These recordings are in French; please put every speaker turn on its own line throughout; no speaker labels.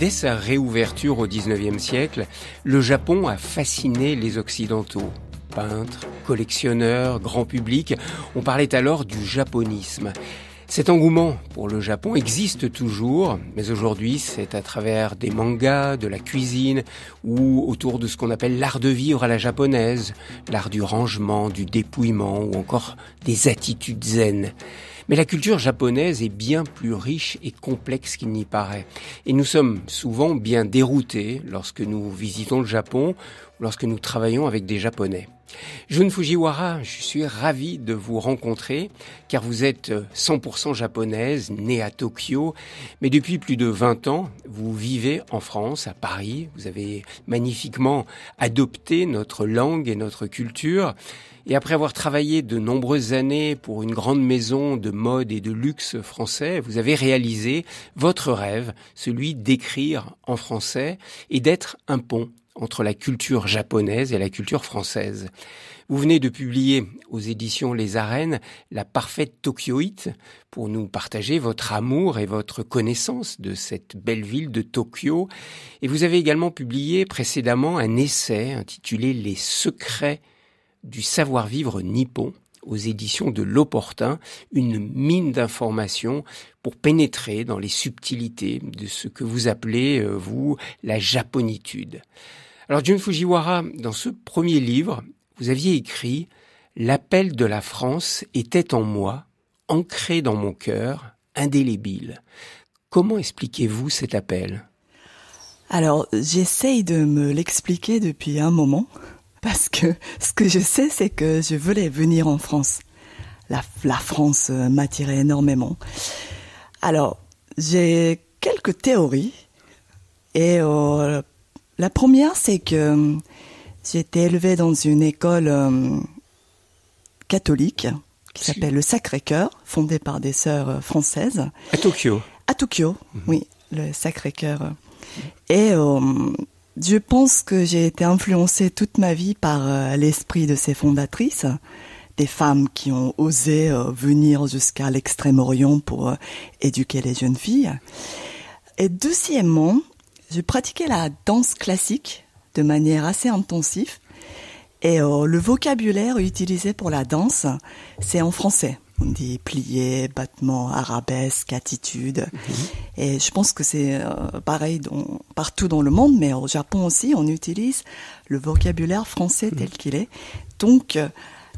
Dès sa réouverture au XIXe siècle, le Japon a fasciné les Occidentaux. Peintres, collectionneurs, grand public, on parlait alors du japonisme. Cet engouement pour le Japon existe toujours, mais aujourd'hui c'est à travers des mangas, de la cuisine ou autour de ce qu'on appelle l'art de vivre à la japonaise, l'art du rangement, du dépouillement ou encore des attitudes zen. Mais la culture japonaise est bien plus riche et complexe qu'il n'y paraît. Et nous sommes souvent bien déroutés lorsque nous visitons le Japon ou lorsque nous travaillons avec des Japonais. Jun Fujiwara, je suis ravi de vous rencontrer car vous êtes 100% japonaise, née à Tokyo, mais depuis plus de 20 ans, vous vivez en France, à Paris. Vous avez magnifiquement adopté notre langue et notre culture. Et après avoir travaillé de nombreuses années pour une grande maison de mode et de luxe français, vous avez réalisé votre rêve, celui d'écrire en français et d'être un pont entre la culture japonaise et la culture française. Vous venez de publier aux éditions Les Arènes La parfaite Tokyoïte pour nous partager votre amour et votre connaissance de cette belle ville de Tokyo. Et vous avez également publié précédemment un essai intitulé Les secrets du savoir-vivre nippon aux éditions de L'Opportun, une mine d'informations pour pénétrer dans les subtilités de ce que vous appelez, vous, la japonitude. Alors, Jun Fujiwara, dans ce premier livre, vous aviez écrit « L'appel de la France était en moi, ancré dans mon cœur, indélébile ». Comment expliquez-vous cet appel ?
Alors, j'essaye de me l'expliquer depuis un moment. Parce que ce que je sais, c'est que je voulais venir en France. La France m'attirait énormément. Alors, j'ai quelques théories. Et la première, c'est que j'ai été élevée dans une école catholique qui s'appelle le Sacré-Cœur, fondée par des sœurs françaises.
À Tokyo.
À Tokyo, oui, le Sacré-Cœur. Et je pense que j'ai été influencée toute ma vie par l'esprit de ces fondatrices, des femmes qui ont osé venir jusqu'à l'Extrême-Orient pour éduquer les jeunes filles. Et deuxièmement, je pratiquais la danse classique de manière assez intensive. Et le vocabulaire utilisé pour la danse, c'est en français. On dit plié, battement, arabesque, attitude. Et je pense que c'est pareil partout dans le monde, mais au Japon aussi, on utilise le vocabulaire français tel qu'il est. Donc,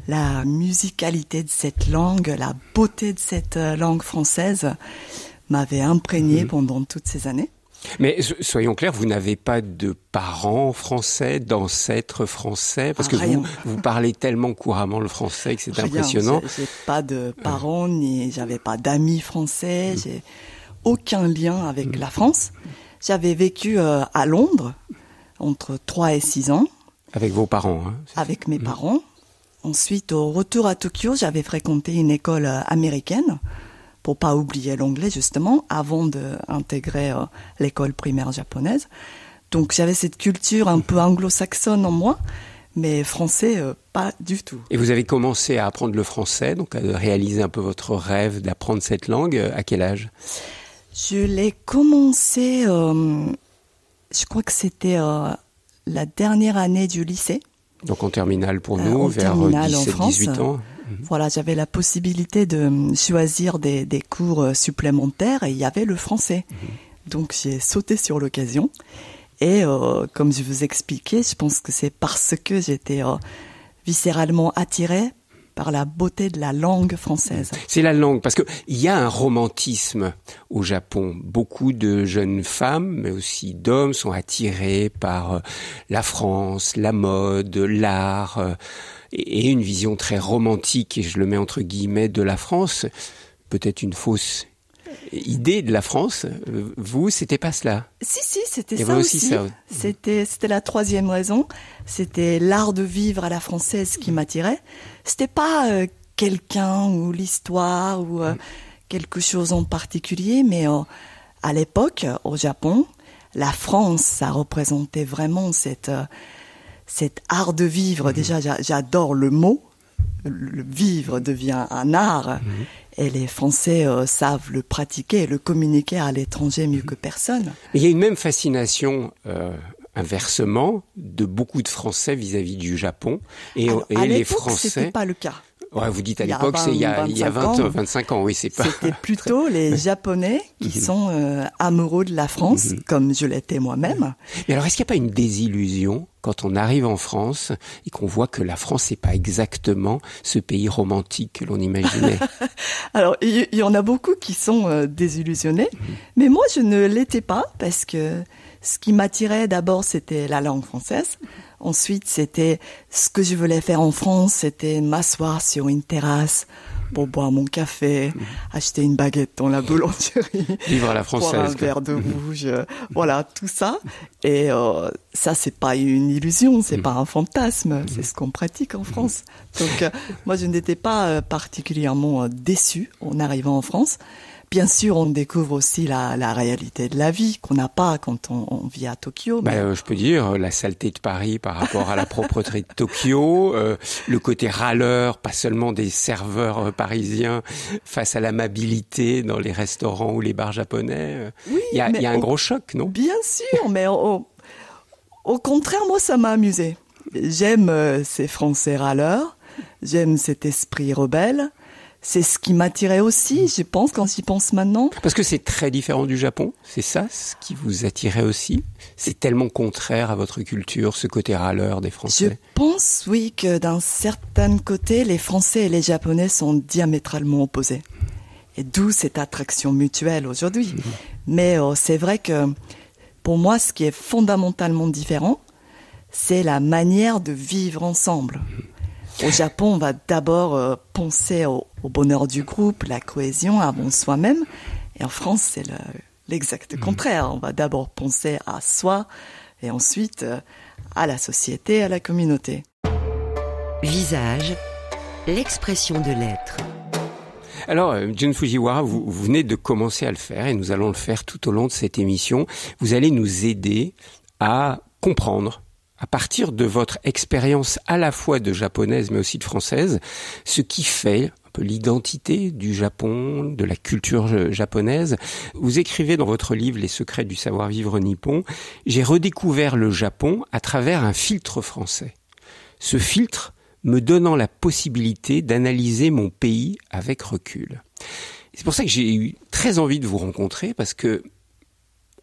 la musicalité de cette langue, la beauté de cette langue française m'avait imprégné pendant toutes ces années.
Mais soyons clairs, vous n'avez pas de parents français, d'ancêtres français, parce que vous parlez tellement couramment le français que c'est impressionnant.
J'ai pas de parents, ni j'avais pas d'amis français, j'ai aucun lien avec la France. J'avais vécu à Londres entre 3 et 6 ans.
Avec vos parents, hein?
Avec mes parents. Ensuite, au retour à Tokyo, j'avais fréquenté une école américaine, pour pas oublier l'anglais justement, avant d'intégrer l'école primaire japonaise. Donc j'avais cette culture un peu anglo-saxonne en moi, mais français, pas du tout.
Et vous avez commencé à apprendre le français, donc à réaliser un peu votre rêve d'apprendre cette langue, à quel âge ?
Je l'ai commencé, je crois que c'était la dernière année du lycée.
Donc en terminale pour nous, vers 17-18 ans.
Voilà, j'avais la possibilité de choisir des cours supplémentaires et il y avait le français. Donc j'ai sauté sur l'occasion et comme je vous expliquais, je pense que c'est parce que j'étais viscéralement attirée par la beauté de la langue française.
C'est la langue, parce que il y a un romantisme au Japon. Beaucoup de jeunes femmes, mais aussi d'hommes, sont attirés par la France, la mode, l'art, et une vision très romantique, et je le mets entre guillemets, de la France. Peut-être une fausse idée de la France. Vous, c'était pas cela?
Si, c'était ça aussi. C'était la troisième raison. C'était l'art de vivre à la française qui m'attirait. C'était pas quelqu'un ou l'histoire ou quelque chose en particulier, mais à l'époque, au Japon, la France, ça représentait vraiment cet art de vivre. Déjà, j'adore le mot le vivre devient un art. Et les Français savent le pratiquer et le communiquer à l'étranger mieux que personne.
Mais il y a une même fascination inversement de beaucoup de Français vis-à-vis du Japon. Et les Français...
c'était pas le cas.
Ouais, vous dites à l'époque, c'est il y a 25 ans, oui, c'est pas...
C'était plutôt les Japonais qui sont amoureux de la France, comme je l'étais moi-même.
Mais alors, est-ce qu'il n'y a pas une désillusion quand on arrive en France et qu'on voit que la France n'est pas exactement ce pays romantique que l'on imaginait?
Alors, il y en a beaucoup qui sont désillusionnés, mais moi, je ne l'étais pas, parce que ce qui m'attirait d'abord, c'était la langue française. Ensuite, c'était ce que je voulais faire en France, c'était m'asseoir sur une terrasse pour boire mon café, acheter une baguette dans la boulangerie,
vivre à la française,
boire un verre de rouge, voilà, tout ça. Et ça, c'est pas une illusion, c'est pas un fantasme, c'est ce qu'on pratique en France. Donc, moi, je n'étais pas particulièrement déçue en arrivant en France. Bien sûr, on découvre aussi la réalité de la vie qu'on n'a pas quand on vit à Tokyo.
Je peux dire la saleté de Paris par rapport à la propreté de Tokyo, le côté râleur, pas seulement des serveurs parisiens face à l'amabilité dans les restaurants ou les bars japonais.
Oui,
il y a un gros choc, non?
Bien sûr, mais au contraire, moi, ça m'a amusé. J'aime ces Français râleurs, j'aime cet esprit rebelle. C'est ce qui m'attirait aussi, je pense, quand j'y pense maintenant.
Parce que c'est très différent du Japon, c'est ça ce qui vous attirait aussi? C'est tellement contraire à votre culture, ce côté râleur des Français.
Je pense, oui, que d'un certain côté, les Français et les Japonais sont diamétralement opposés. Et d'où cette attraction mutuelle aujourd'hui. Mais c'est vrai que, pour moi, ce qui est fondamentalement différent, c'est la manière de vivre ensemble. Au Japon, on va d'abord penser au bonheur du groupe, la cohésion avant soi-même. Et en France, c'est l'exact contraire. On va d'abord penser à soi et ensuite à la société, à la communauté.
Visage, l'expression de l'être.
Alors, Jun Fujiwara, vous venez de commencer à le faire et nous allons le faire tout au long de cette émission. Vous allez nous aider à comprendre, à partir de votre expérience à la fois de japonaise mais aussi de française, ce qui fait un peu l'identité du Japon, de la culture japonaise. Vous écrivez dans votre livre « Les secrets du savoir-vivre nippon », j'ai redécouvert le Japon à travers un filtre français. Ce filtre me donnant la possibilité d'analyser mon pays avec recul. C'est pour ça que j'ai eu très envie de vous rencontrer, parce que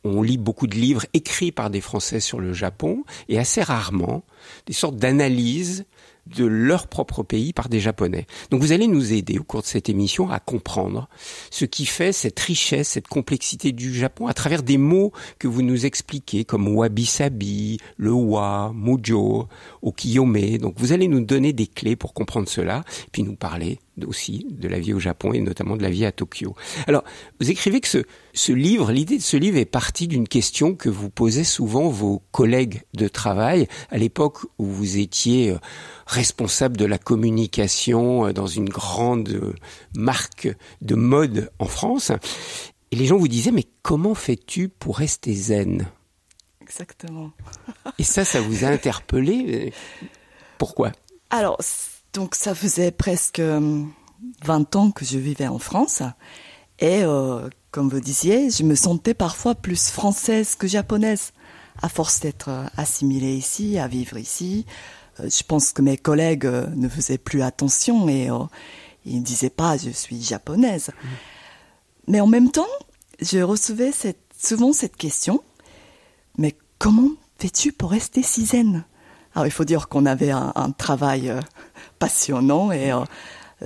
on lit beaucoup de livres écrits par des Français sur le Japon et assez rarement des sortes d'analyses de leur propre pays par des Japonais. Donc vous allez nous aider au cours de cette émission à comprendre ce qui fait cette richesse, cette complexité du Japon à travers des mots que vous nous expliquez comme wabi-sabi, le wa, mujo, okiyome. Donc vous allez nous donner des clés pour comprendre cela, puis nous parler aussi de la vie au Japon et notamment de la vie à Tokyo. Alors, vous écrivez que ce livre, l'idée de ce livre est partie d'une question que vous posez souvent vos collègues de travail à l'époque où vous étiez responsable de la communication dans une grande marque de mode en France. Et les gens vous disaient, mais comment fais-tu pour rester zen?
Exactement.
Et ça vous a interpellé. Pourquoi?
Alors, donc ça faisait presque 20 ans que je vivais en France. Et comme vous disiez, je me sentais parfois plus française que japonaise, à force d'être assimilée ici, à vivre ici. Je pense que mes collègues ne faisaient plus attention et ils ne disaient pas « je suis japonaise ». Mais en même temps, je recevais souvent cette question « mais comment fais-tu pour rester si zen ?» Alors il faut dire qu'on avait un travail passionnant et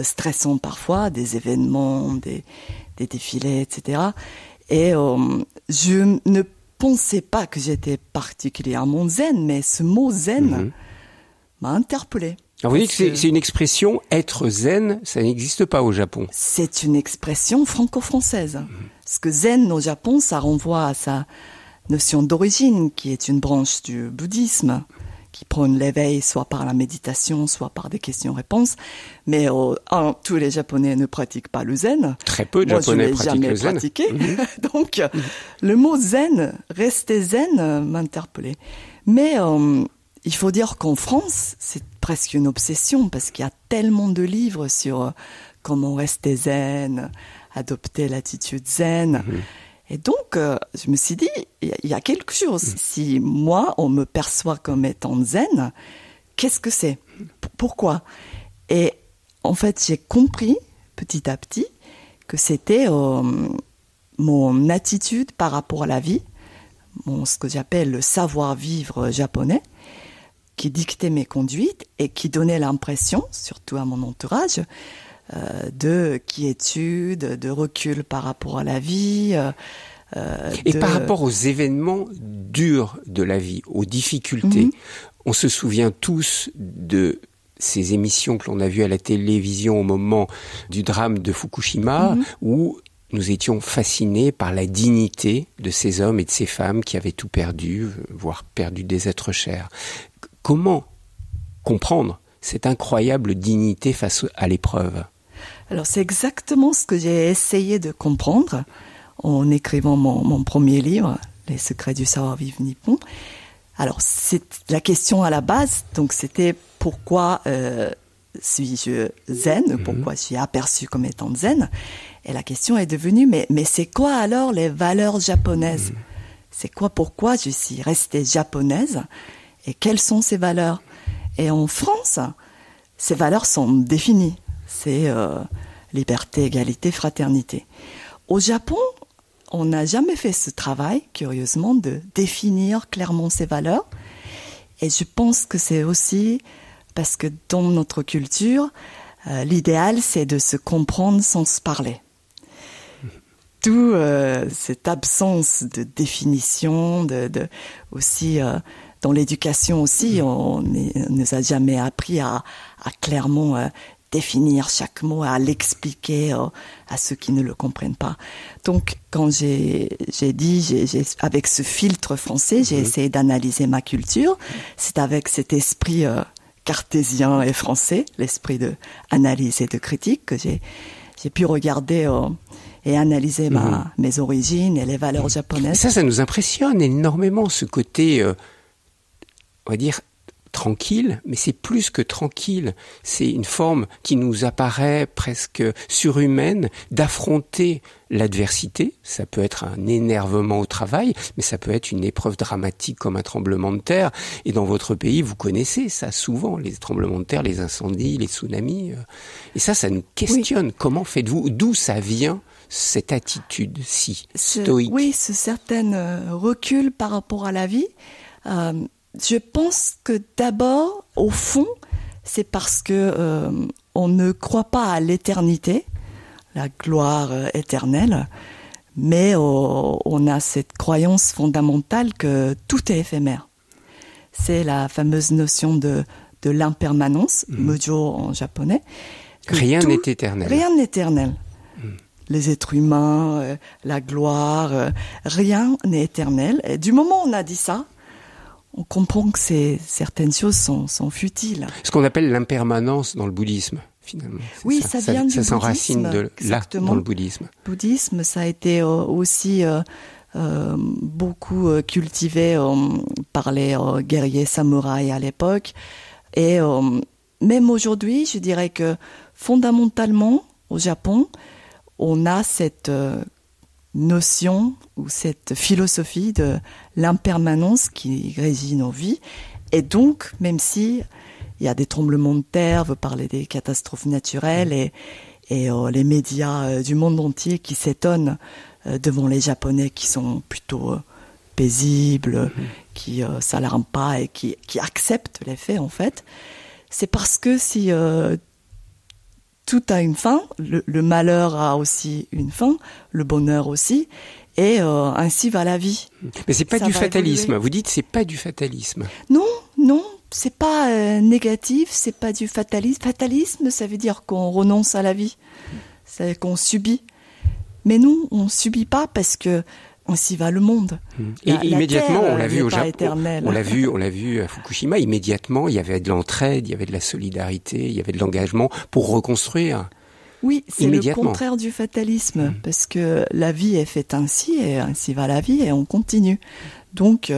stressant parfois, des événements, des défilés, etc. Et je ne pensais pas que j'étais particulièrement zen, mais ce mot zen m'a interpellée.
Alors vous dites que c'est une expression, être zen, ça n'existe pas au Japon.
C'est une expression franco-française. Parce que zen au Japon, ça renvoie à sa notion d'origine, qui est une branche du bouddhisme, qui prône l'éveil soit par la méditation, soit par des questions-réponses. Mais tous les Japonais ne pratiquent pas le zen.
Très peu de Japonais pratiquent le zen.
Pratiqué. Donc, le mot zen, rester zen, m'interpellait. Mais il faut dire qu'en France, c'est presque une obsession parce qu'il y a tellement de livres sur comment rester zen, adopter l'attitude zen. Et donc, je me suis dit, il y a quelque chose. Si moi, on me perçoit comme étant zen, qu'est-ce que c'est ? Pourquoi ? Et en fait, j'ai compris petit à petit que c'était mon attitude par rapport à la vie, ce que j'appelle le savoir-vivre japonais, qui dictait mes conduites et qui donnait l'impression, surtout à mon entourage, de quiétude, de recul par rapport à la vie.
Et par rapport aux événements durs de la vie, aux difficultés, on se souvient tous de ces émissions que l'on a vues à la télévision au moment du drame de Fukushima, où nous étions fascinés par la dignité de ces hommes et de ces femmes qui avaient tout perdu, voire perdu des êtres chers. Comment comprendre cette incroyable dignité face à l'épreuve ?
Alors c'est exactement ce que j'ai essayé de comprendre en écrivant mon premier livre, Les secrets du savoir-vivre nippon. Alors c'est la question à la base, donc c'était pourquoi suis-je zen, pourquoi je suis aperçu comme étant zen. Et la question est devenue, mais c'est quoi alors les valeurs japonaises ? C'est quoi, pourquoi je suis restée japonaise ? Et quelles sont ces valeurs ? Et en France, ces valeurs sont définies. C'est liberté, égalité, fraternité. Au Japon, on n'a jamais fait ce travail, curieusement, de définir clairement ces valeurs. Et je pense que c'est aussi parce que dans notre culture, l'idéal, c'est de se comprendre sans se parler. D'où cette absence de définition, aussi dans l'éducation aussi, on ne nous a jamais appris à clairement définir chaque mot, à l'expliquer à ceux qui ne le comprennent pas. Donc, quand j'ai dit, avec ce filtre français, j'ai essayé d'analyser ma culture. C'est avec cet esprit cartésien et français, l'esprit de analyse et de critique, que j'ai pu regarder et analyser mes origines et les valeurs japonaises.
Ça nous impressionne énormément, ce côté, on va dire, tranquille, mais c'est plus que tranquille. C'est une forme qui nous apparaît presque surhumaine d'affronter l'adversité. Ça peut être un énervement au travail, mais ça peut être une épreuve dramatique comme un tremblement de terre. Et dans votre pays, vous connaissez ça souvent, les tremblements de terre, les incendies, les tsunamis. Et ça nous questionne. Oui. Comment faites-vous ? D'où ça vient, cette attitude si stoïque ?
Oui, ce certain recul par rapport à la vie. Je pense que d'abord, au fond, c'est parce que on ne croit pas à l'éternité, la gloire éternelle, mais on a cette croyance fondamentale que tout est éphémère. C'est la fameuse notion de l'impermanence, mujo en japonais.
Rien n'est éternel.
Rien n'est éternel. Les êtres humains, la gloire, rien n'est éternel. Et du moment où on a dit ça, on comprend que certaines choses sont futiles.
Ce qu'on appelle l'impermanence dans le bouddhisme, finalement.
Oui, ça vient du bouddhisme. Ça
s'enracine là, dans le bouddhisme.
Le bouddhisme, ça a été aussi beaucoup cultivé par les guerriers samouraïs à l'époque. Et même aujourd'hui, je dirais que fondamentalement, au Japon, on a cette notion ou cette philosophie de l'impermanence qui régit nos vies. Et donc, même si il y a des tremblements de terre, vous parlez des catastrophes naturelles et les médias du monde entier qui s'étonnent devant les Japonais qui sont plutôt paisibles, qui s'alarment pas et qui acceptent les faits, en fait, c'est parce que si tout a une fin, le malheur a aussi une fin, le bonheur aussi, et ainsi va la vie.
Mais c'est pas du fatalisme. Évoluer. Vous dites c'est pas du fatalisme.
Non, c'est pas négatif, c'est pas du fatalisme. Fatalisme, ça veut dire qu'on renonce à la vie, c'est qu'on subit. Mais nous, on subit pas parce que ainsi va le monde.
Et immédiatement,
terre,
on l'a vu au Japon,
éternelle.
on l'a vu à Fukushima, immédiatement, il y avait de l'entraide, il y avait de la solidarité, il y avait de l'engagement pour reconstruire.
Oui, c'est le contraire du fatalisme, parce que la vie est faite ainsi, et ainsi va la vie, et on continue. Donc,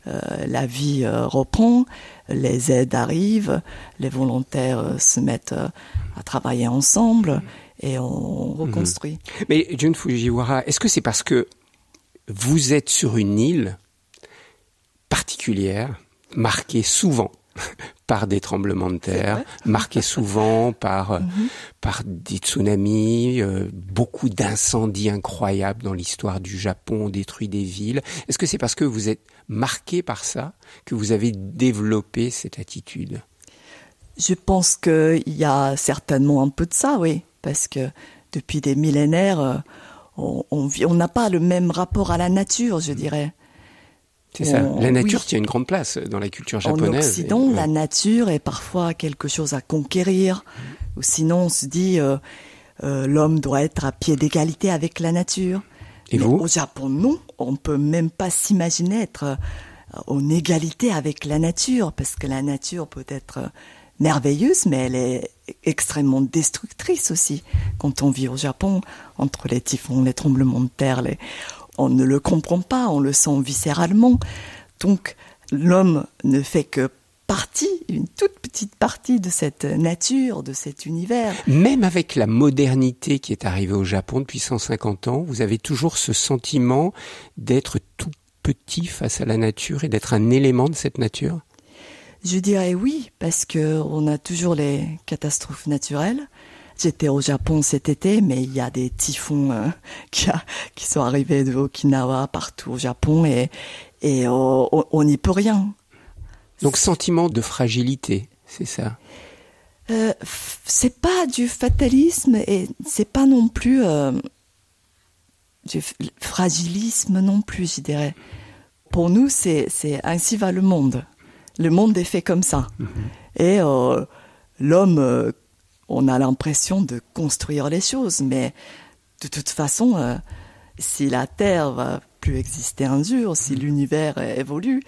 la vie reprend, les aides arrivent, les volontaires se mettent à travailler ensemble et on reconstruit.
Mais Jun Fujiwara, est-ce que c'est parce que vous êtes sur une île particulière, marquée souvent par des tremblements de terre, marquée souvent par des tsunamis, beaucoup d'incendies incroyables dans l'histoire du Japon, on détruit des villes. Est-ce que c'est parce que vous êtes marqué par ça que vous avez développé cette attitude ?
Je pense qu'il y a certainement un peu de ça, oui, parce que depuis des millénaires, on n'a pas le même rapport à la nature, je dirais.
C'est ça. La nature tient une grande place dans la culture japonaise.
En Occident, la nature est parfois quelque chose à conquérir. Ou sinon, on se dit l'homme doit être à pied d'égalité avec la nature.
Et vous ?
Au Japon, non. On peut même pas s'imaginer être en égalité avec la nature, parce que la nature peut être merveilleuse, mais elle est extrêmement destructrice aussi. Quand on vit au Japon, entre les typhons, les tremblements de terre, on ne le comprend pas, on le sent viscéralement. Donc, l'homme ne fait que une toute petite partie de cette nature, de cet univers.
Même avec la modernité qui est arrivée au Japon depuis 150 ans, vous avez toujours ce sentiment d'être tout petit face à la nature et d'être un élément de cette nature ?
Je dirais oui, parce que on a toujours les catastrophes naturelles. J'étais au Japon cet été, mais il y a des typhons qui sont arrivés de Okinawa partout au Japon et on n'y peut rien.
Donc sentiment de fragilité, c'est ça ?
C'est pas du fatalisme et c'est pas non plus du fragilisme non plus, je dirais. Pour nous, c'est ainsi va le monde. Le monde est fait comme ça. Et l'homme... on a l'impression de construire les choses, mais de toute façon, si la Terre va plus exister un jour, si l'univers évolue,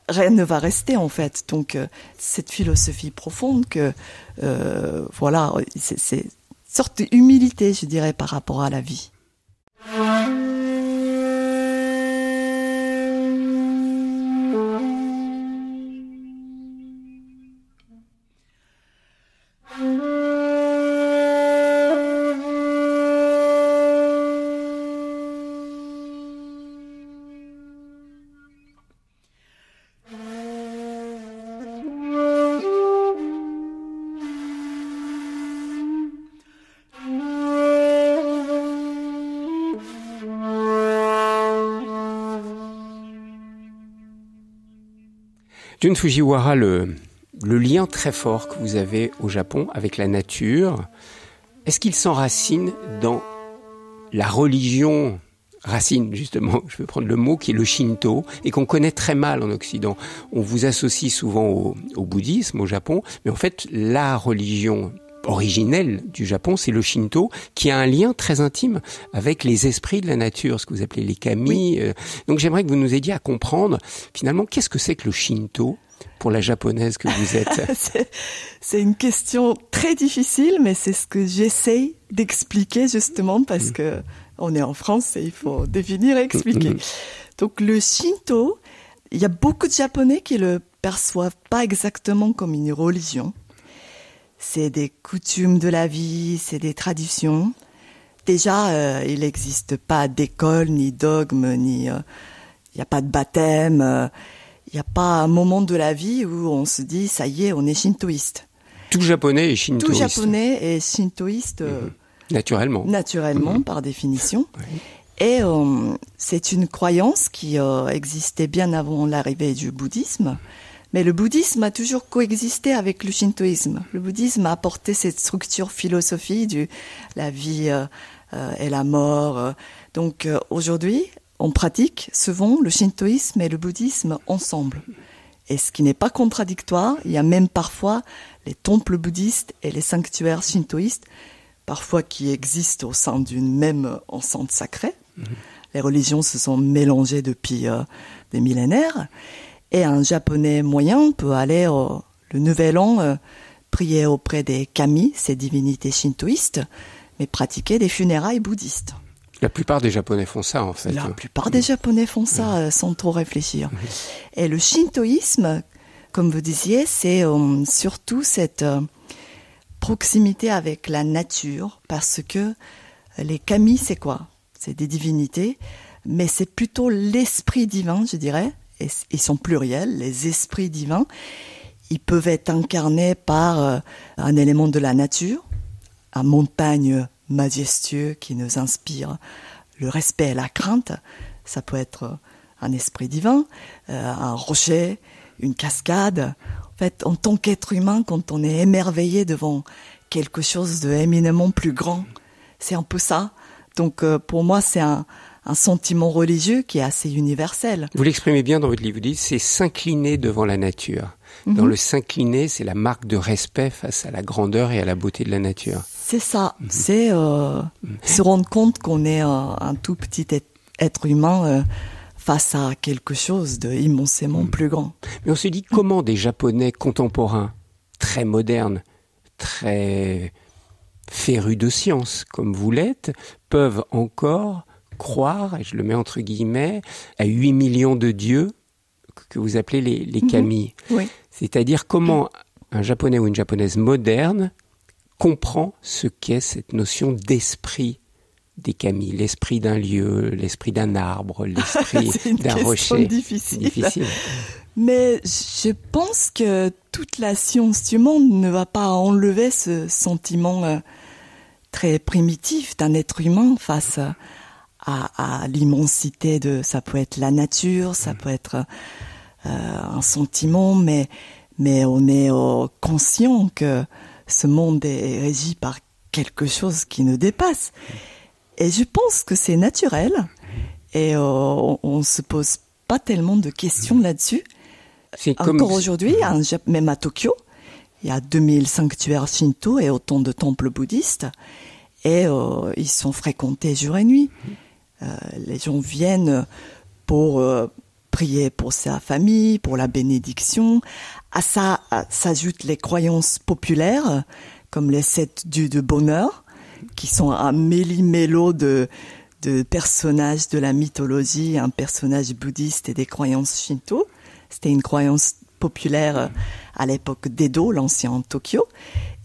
rien ne va rester en fait. Donc cette philosophie profonde que voilà, c'est une sorte d'humilité, je dirais, par rapport à la vie.
Jun Fujiwara, le lien très fort que vous avez au Japon avec la nature, est-ce qu'il s'enracine dans la religion, racine justement, je vais prendre le mot, qui est le Shinto, et qu'on connaît très mal en Occident. On vous associe souvent au bouddhisme au Japon, mais en fait la religion originelle du Japon, c'est le Shinto, qui a un lien très intime avec les esprits de la nature, ce que vous appelez les kami. Oui. Donc j'aimerais que vous nous aidiez à comprendre, finalement, qu'est-ce que c'est que le Shinto pour la japonaise que vous êtes?
C'est une question très difficile, mais c'est ce que j'essaye d'expliquer justement parce que on est en France et il faut définir et expliquer. Donc le Shinto, il y a beaucoup de Japonais qui le perçoivent pas exactement comme une religion. C'est des coutumes de la vie, c'est des traditions. Déjà, il n'existe pas d'école, ni dogme, ni il n'y a pas de baptême. Il n'y a pas un moment de la vie où on se dit, ça y est, on est shintoïste.
Tout japonais est shintoïste.
Tout japonais est shintoïste.
Naturellement.
Naturellement, par définition. Oui. Et c'est une croyance qui existait bien avant l'arrivée du bouddhisme. Mais le bouddhisme a toujours coexisté avec le shintoïsme. Le bouddhisme a apporté cette structure philosophie de la vie et la mort. Donc aujourd'hui, on pratique souvent le shintoïsme et le bouddhisme ensemble. Et ce qui n'est pas contradictoire, il y a même parfois les temples bouddhistes et les sanctuaires shintoïstes, parfois qui existent au sein d'une même enceinte sacrée. Les religions se sont mélangées depuis des millénaires. Et un japonais moyen peut aller le nouvel an prier auprès des kami, ces divinités shintoïstes, mais pratiquer des funérailles bouddhistes.
La plupart des Japonais font ça, en fait.
La plupart des Japonais font ça sans trop réfléchir. Et le shintoïsme, comme vous disiez, c'est surtout cette proximité avec la nature, parce que les kami, c'est quoi? C'est des divinités, mais c'est plutôt l'esprit divin, je dirais. Et ils sont pluriels, les esprits divins. Ils peuvent être incarnés par un élément de la nature, un montagne majestueux qui nous inspire le respect et la crainte. Ça peut être un esprit divin, un rocher, une cascade. En fait, en tant qu'être humain, quand on est émerveillé devant quelque chose d'éminemment plus grand, c'est un peu ça. Donc pour moi, c'est un sentiment religieux qui est assez universel.
Vous l'exprimez bien dans votre livre, vous dites c'est s'incliner devant la nature. Dans le s'incliner, c'est la marque de respect face à la grandeur et à la beauté de la nature.
C'est ça, c'est se rendre compte qu'on est un tout petit être humain face à quelque chose d'immensément plus grand.
Mais on se dit comment des Japonais contemporains, très modernes, très férus de science, comme vous l'êtes, peuvent encore croire, et je le mets entre guillemets, à 8 millions de dieux que vous appelez les kami.
Oui.
C'est-à-dire comment un Japonais ou une Japonaise moderne comprend ce qu'est cette notion d'esprit des kami, l'esprit d'un lieu, l'esprit d'un arbre, l'esprit d'un rocher.
C'est difficile. Mais je pense que toute la science du monde ne va pas enlever ce sentiment très primitif d'un être humain face à l'immensité de... Ça peut être la nature, ça peut être un sentiment, mais on est conscient que ce monde est régi par quelque chose qui nous dépasse. Et je pense que c'est naturel et on se pose pas tellement de questions là-dessus. Encore aujourd'hui, même à Tokyo, il y a 2000 sanctuaires shinto et autant de temples bouddhistes et ils sont fréquentés jour et nuit. Les gens viennent pour prier pour sa famille, pour la bénédiction. À ça s'ajoutent les croyances populaires, comme les 7 dieux de bonheur, qui sont un méli-mélo de personnages de la mythologie, un personnage bouddhiste et des croyances shinto. C'était une croyance populaire à l'époque d'Edo, l'ancien Tokyo.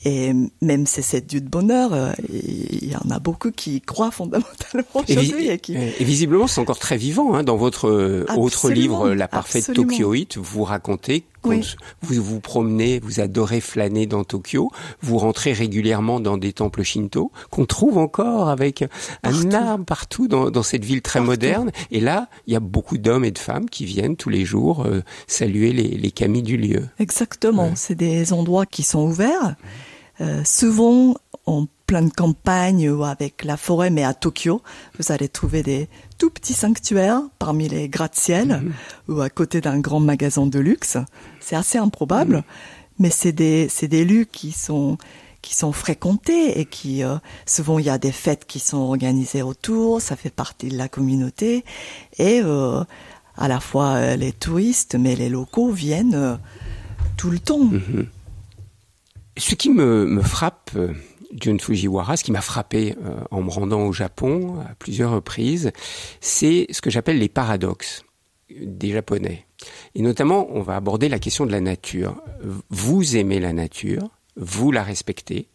Et même ces 7 dieux de bonheur, il y en a beaucoup qui y croient fondamentalement aujourd'hui.
Et visiblement, c'est encore très vivant. Dans votre autre livre, La parfaite Tokyoïte, vous racontez quand vous vous promenez, vous adorez flâner dans Tokyo, vous rentrez régulièrement dans des temples shinto, qu'on trouve encore avec un arbre partout dans cette ville très moderne. Et là, il y a beaucoup d'hommes et de femmes qui viennent tous les jours saluer les kami du lieu.
Exactement, c'est des endroits qui sont ouverts. Souvent en pleine campagne ou avec la forêt, mais à Tokyo, vous allez trouver des tout petits sanctuaires parmi les gratte-ciel ou à côté d'un grand magasin de luxe. C'est assez improbable, mais c'est des lieux qui sont fréquentés et qui souvent il y a des fêtes qui sont organisées autour, ça fait partie de la communauté et à la fois les touristes mais les locaux viennent tout le temps.
Ce qui me frappe, Jun Fujiwara, ce qui m'a frappé en me rendant au Japon à plusieurs reprises, c'est ce que j'appelle les paradoxes des Japonais. Et notamment, on va aborder la question de la nature. Vous aimez la nature, vous la respectez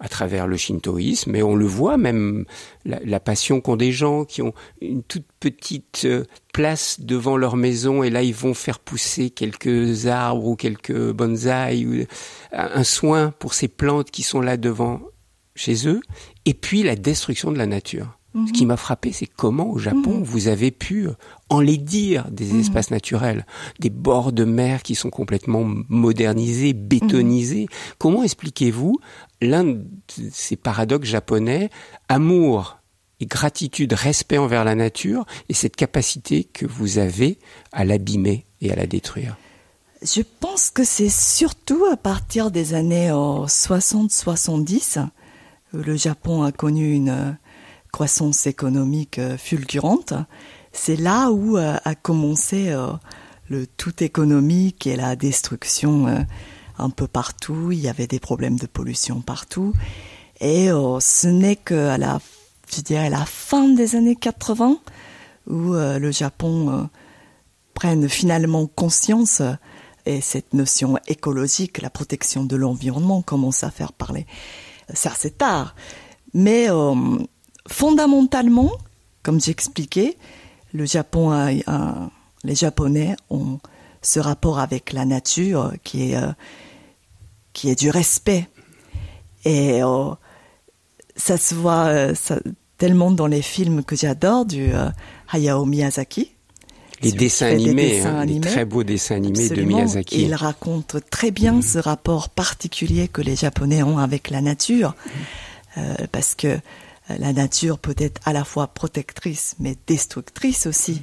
à travers le shintoïsme, mais on le voit même, la passion qu'ont des gens qui ont une toute petite place devant leur maison et là ils vont faire pousser quelques arbres ou quelques bonsaïs ou un soin pour ces plantes qui sont là devant chez eux, et puis la destruction de la nature. Ce qui m'a frappé, c'est comment au Japon vous avez pu enlaidir des espaces naturels, des bords de mer qui sont complètement modernisés, bétonisés. Comment expliquez-vous l'un de ces paradoxes japonais, amour et gratitude, respect envers la nature, et cette capacité que vous avez à l'abîmer et à la détruire?
Je pense que c'est surtout à partir des années 60-70, le Japon a connu une croissance économique fulgurante. C'est là où a commencé le tout économique et la destruction un peu partout. Il y avait des problèmes de pollution partout. Et ce n'est qu'à la je dirais, la fin des années 80, où le Japon prenne finalement conscience et cette notion écologique, la protection de l'environnement, commence à faire parler. Ça, c'est tard. Mais fondamentalement, comme j'expliquais, le Japon les Japonais ont ce rapport avec la nature qui est du respect. Et ça se voit tellement dans les films que j'adore, du Hayao Miyazaki.
Les dessins animés, les très beaux dessins animés. Absolument. De Miyazaki.
Et il raconte très bien ce rapport particulier que les Japonais ont avec la nature, parce que la nature peut être à la fois protectrice, mais destructrice aussi.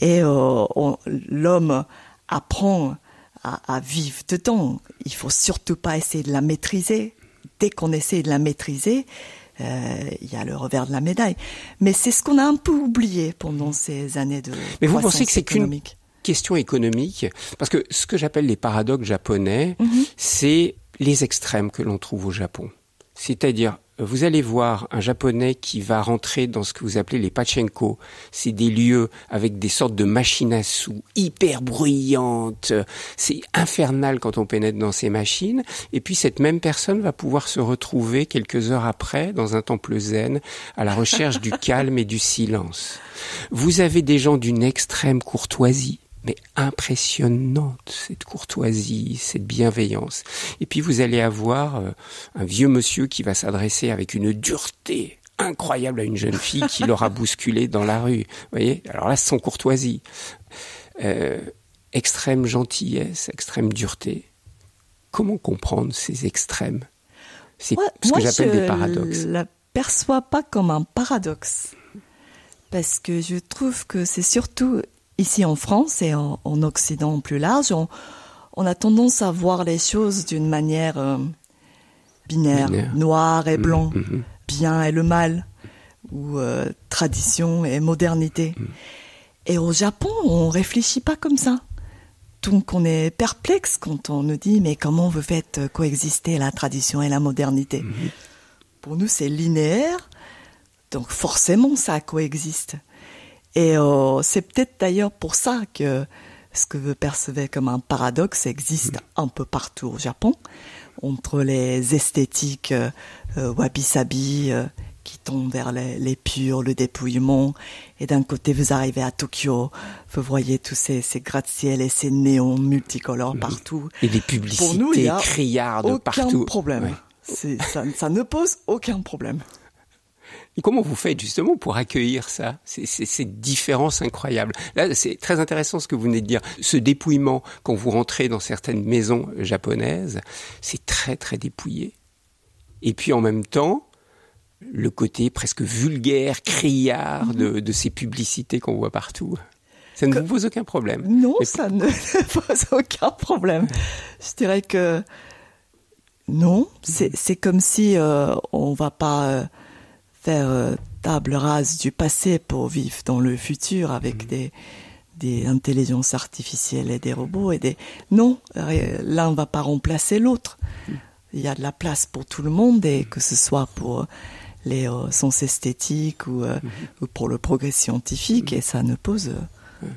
Et l'homme apprend à vivre dedans. Il faut surtout pas essayer de la maîtriser. Dès qu'on essaie de la maîtriser, il y a le revers de la médaille. Mais c'est ce qu'on a un peu oublié pendant ces années de croissance économique. Mais vous pensez que c'est qu'une
question économique? Parce que ce que j'appelle les paradoxes japonais, c'est les extrêmes que l'on trouve au Japon. C'est-à-dire, vous allez voir un Japonais qui va rentrer dans ce que vous appelez les pachinko. C'est des lieux avec des sortes de machines à sous hyper bruyantes. C'est infernal quand on pénètre dans ces machines. Et puis cette même personne va pouvoir se retrouver quelques heures après dans un temple zen à la recherche du calme et du silence. Vous avez des gens d'une extrême courtoisie, mais impressionnante, cette courtoisie, cette bienveillance. Et puis vous allez avoir un vieux monsieur qui va s'adresser avec une dureté incroyable à une jeune fille qui l'aura bousculée dans la rue. Vous voyez ? Alors là, c'est son courtoisie. Extrême gentillesse, extrême dureté. Comment comprendre ces extrêmes ? C'est ce que j'appelle des paradoxes.
Je ne la perçois pas comme un paradoxe. Parce que je trouve que c'est surtout... Ici en France et en Occident plus large, on a tendance à voir les choses d'une manière binaire, noir et blanc, bien et le mal, ou tradition et modernité. Et au Japon, on réfléchit pas comme ça. Donc on est perplexe quand on nous dit « mais comment vous faites coexister la tradition et la modernité ?» Pour nous, c'est linéaire, donc forcément ça coexiste. Et c'est peut-être d'ailleurs pour ça que ce que vous percevez comme un paradoxe existe un peu partout au Japon, entre les esthétiques wabi-sabi qui tombent vers les purs, le dépouillement, et d'un côté vous arrivez à Tokyo, vous voyez tous ces gratte-ciel et ces néons multicolores partout.
Et des publicités criardes partout.
Aucun problème. Ouais. Ça ne pose aucun problème.
Et comment vous faites justement pour accueillir ça, ces différences incroyables? Là, c'est très intéressant ce que vous venez de dire. Ce dépouillement, quand vous rentrez dans certaines maisons japonaises, c'est très très dépouillé. Et puis en même temps, le côté presque vulgaire, criard de ces publicités qu'on voit partout. Ça ne vous pose aucun problème?
Non, ça ne pose aucun problème. Je dirais que non, c'est comme si on va pas... faire table rase du passé pour vivre dans le futur avec des intelligences artificielles et des robots. Non, l'un ne va pas remplacer l'autre. Il y a de la place pour tout le monde, et que ce soit pour les sens esthétiques ou pour le progrès scientifique, et ça ne pose...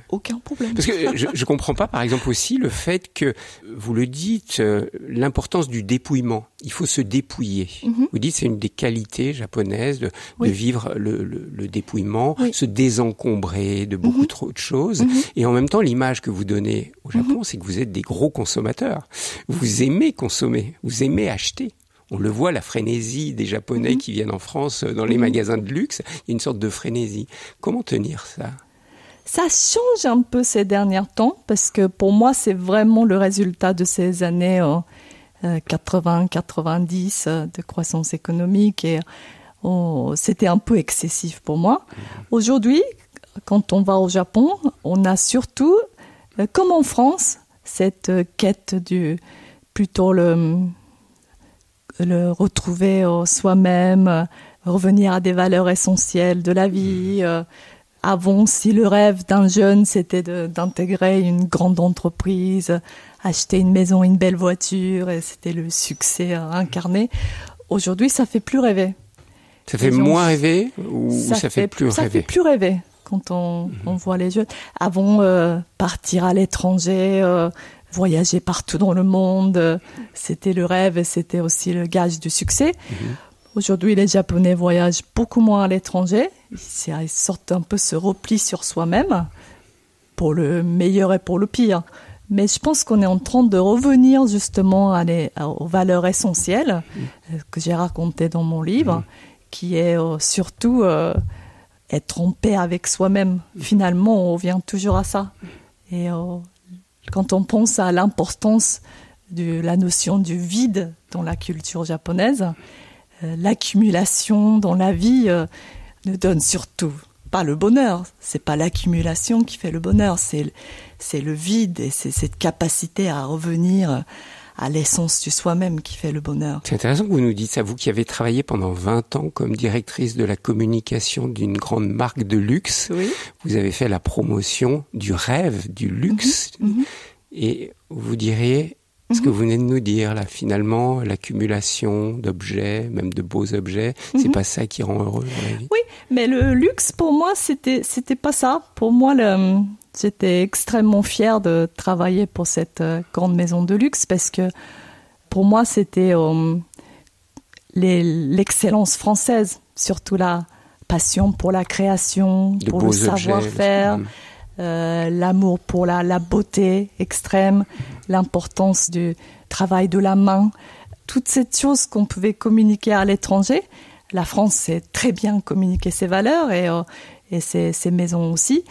aucun problème.
Parce que je comprends pas, par exemple, aussi le fait que, vous le dites, l'importance du dépouillement. Il faut se dépouiller. Vous dites c'est une des qualités japonaises de vivre le dépouillement, se désencombrer de beaucoup trop de choses. Et en même temps, l'image que vous donnez au Japon, c'est que vous êtes des gros consommateurs. Vous aimez consommer, vous aimez acheter. On le voit, la frénésie des Japonais qui viennent en France dans les magasins de luxe. Il y a une sorte de frénésie. Comment tenir ça ?
Ça change un peu ces derniers temps, parce que pour moi, c'est vraiment le résultat de ces années 80-90 de croissance économique, et c'était un peu excessif pour moi. Aujourd'hui, quand on va au Japon, on a surtout, comme en France, cette quête plutôt le retrouver soi-même, revenir à des valeurs essentielles de la vie. Avant, si le rêve d'un jeune, c'était d'intégrer une grande entreprise, acheter une maison, une belle voiture, et c'était le succès incarné. Aujourd'hui, ça fait plus rêver.
Ça fait moins rêver ou ça fait plus rêver?
Ça fait plus rêver quand on voit les jeunes. Avant, partir à l'étranger, voyager partout dans le monde, c'était le rêve et c'était aussi le gage du succès. Aujourd'hui, les Japonais voyagent beaucoup moins à l'étranger. Ils sortent un peu ce repli sur soi-même, pour le meilleur et pour le pire. Mais je pense qu'on est en train de revenir justement aux valeurs essentielles que j'ai racontées dans mon livre, qui est surtout être en paix avec soi-même. Finalement, on revient toujours à ça. Et quand on pense à l'importance de la notion du vide dans la culture japonaise, l'accumulation dans la vie ne donne surtout pas le bonheur. C'est pas l'accumulation qui fait le bonheur, c'est le vide et c'est cette capacité à revenir à l'essence du soi-même qui fait le bonheur.
C'est intéressant que vous nous dites ça, vous qui avez travaillé pendant 20 ans comme directrice de la communication d'une grande marque de luxe.
Oui.
Vous avez fait la promotion du rêve, du luxe. Et vous diriez ce que vous venez de nous dire, là, finalement, l'accumulation d'objets, même de beaux objets, c'est pas ça qui rend heureux dans la vie.
Oui, mais le luxe, pour moi, c'était pas ça. Pour moi, j'étais extrêmement fière de travailler pour cette grande maison de luxe parce que, pour moi, c'était l'excellence française, surtout la passion pour la création, pour le savoir-faire. L'amour pour la beauté extrême, l'importance du travail de la main, toutes ces choses qu'on pouvait communiquer à l'étranger. La France sait très bien communiquer ses valeurs et ses maisons aussi.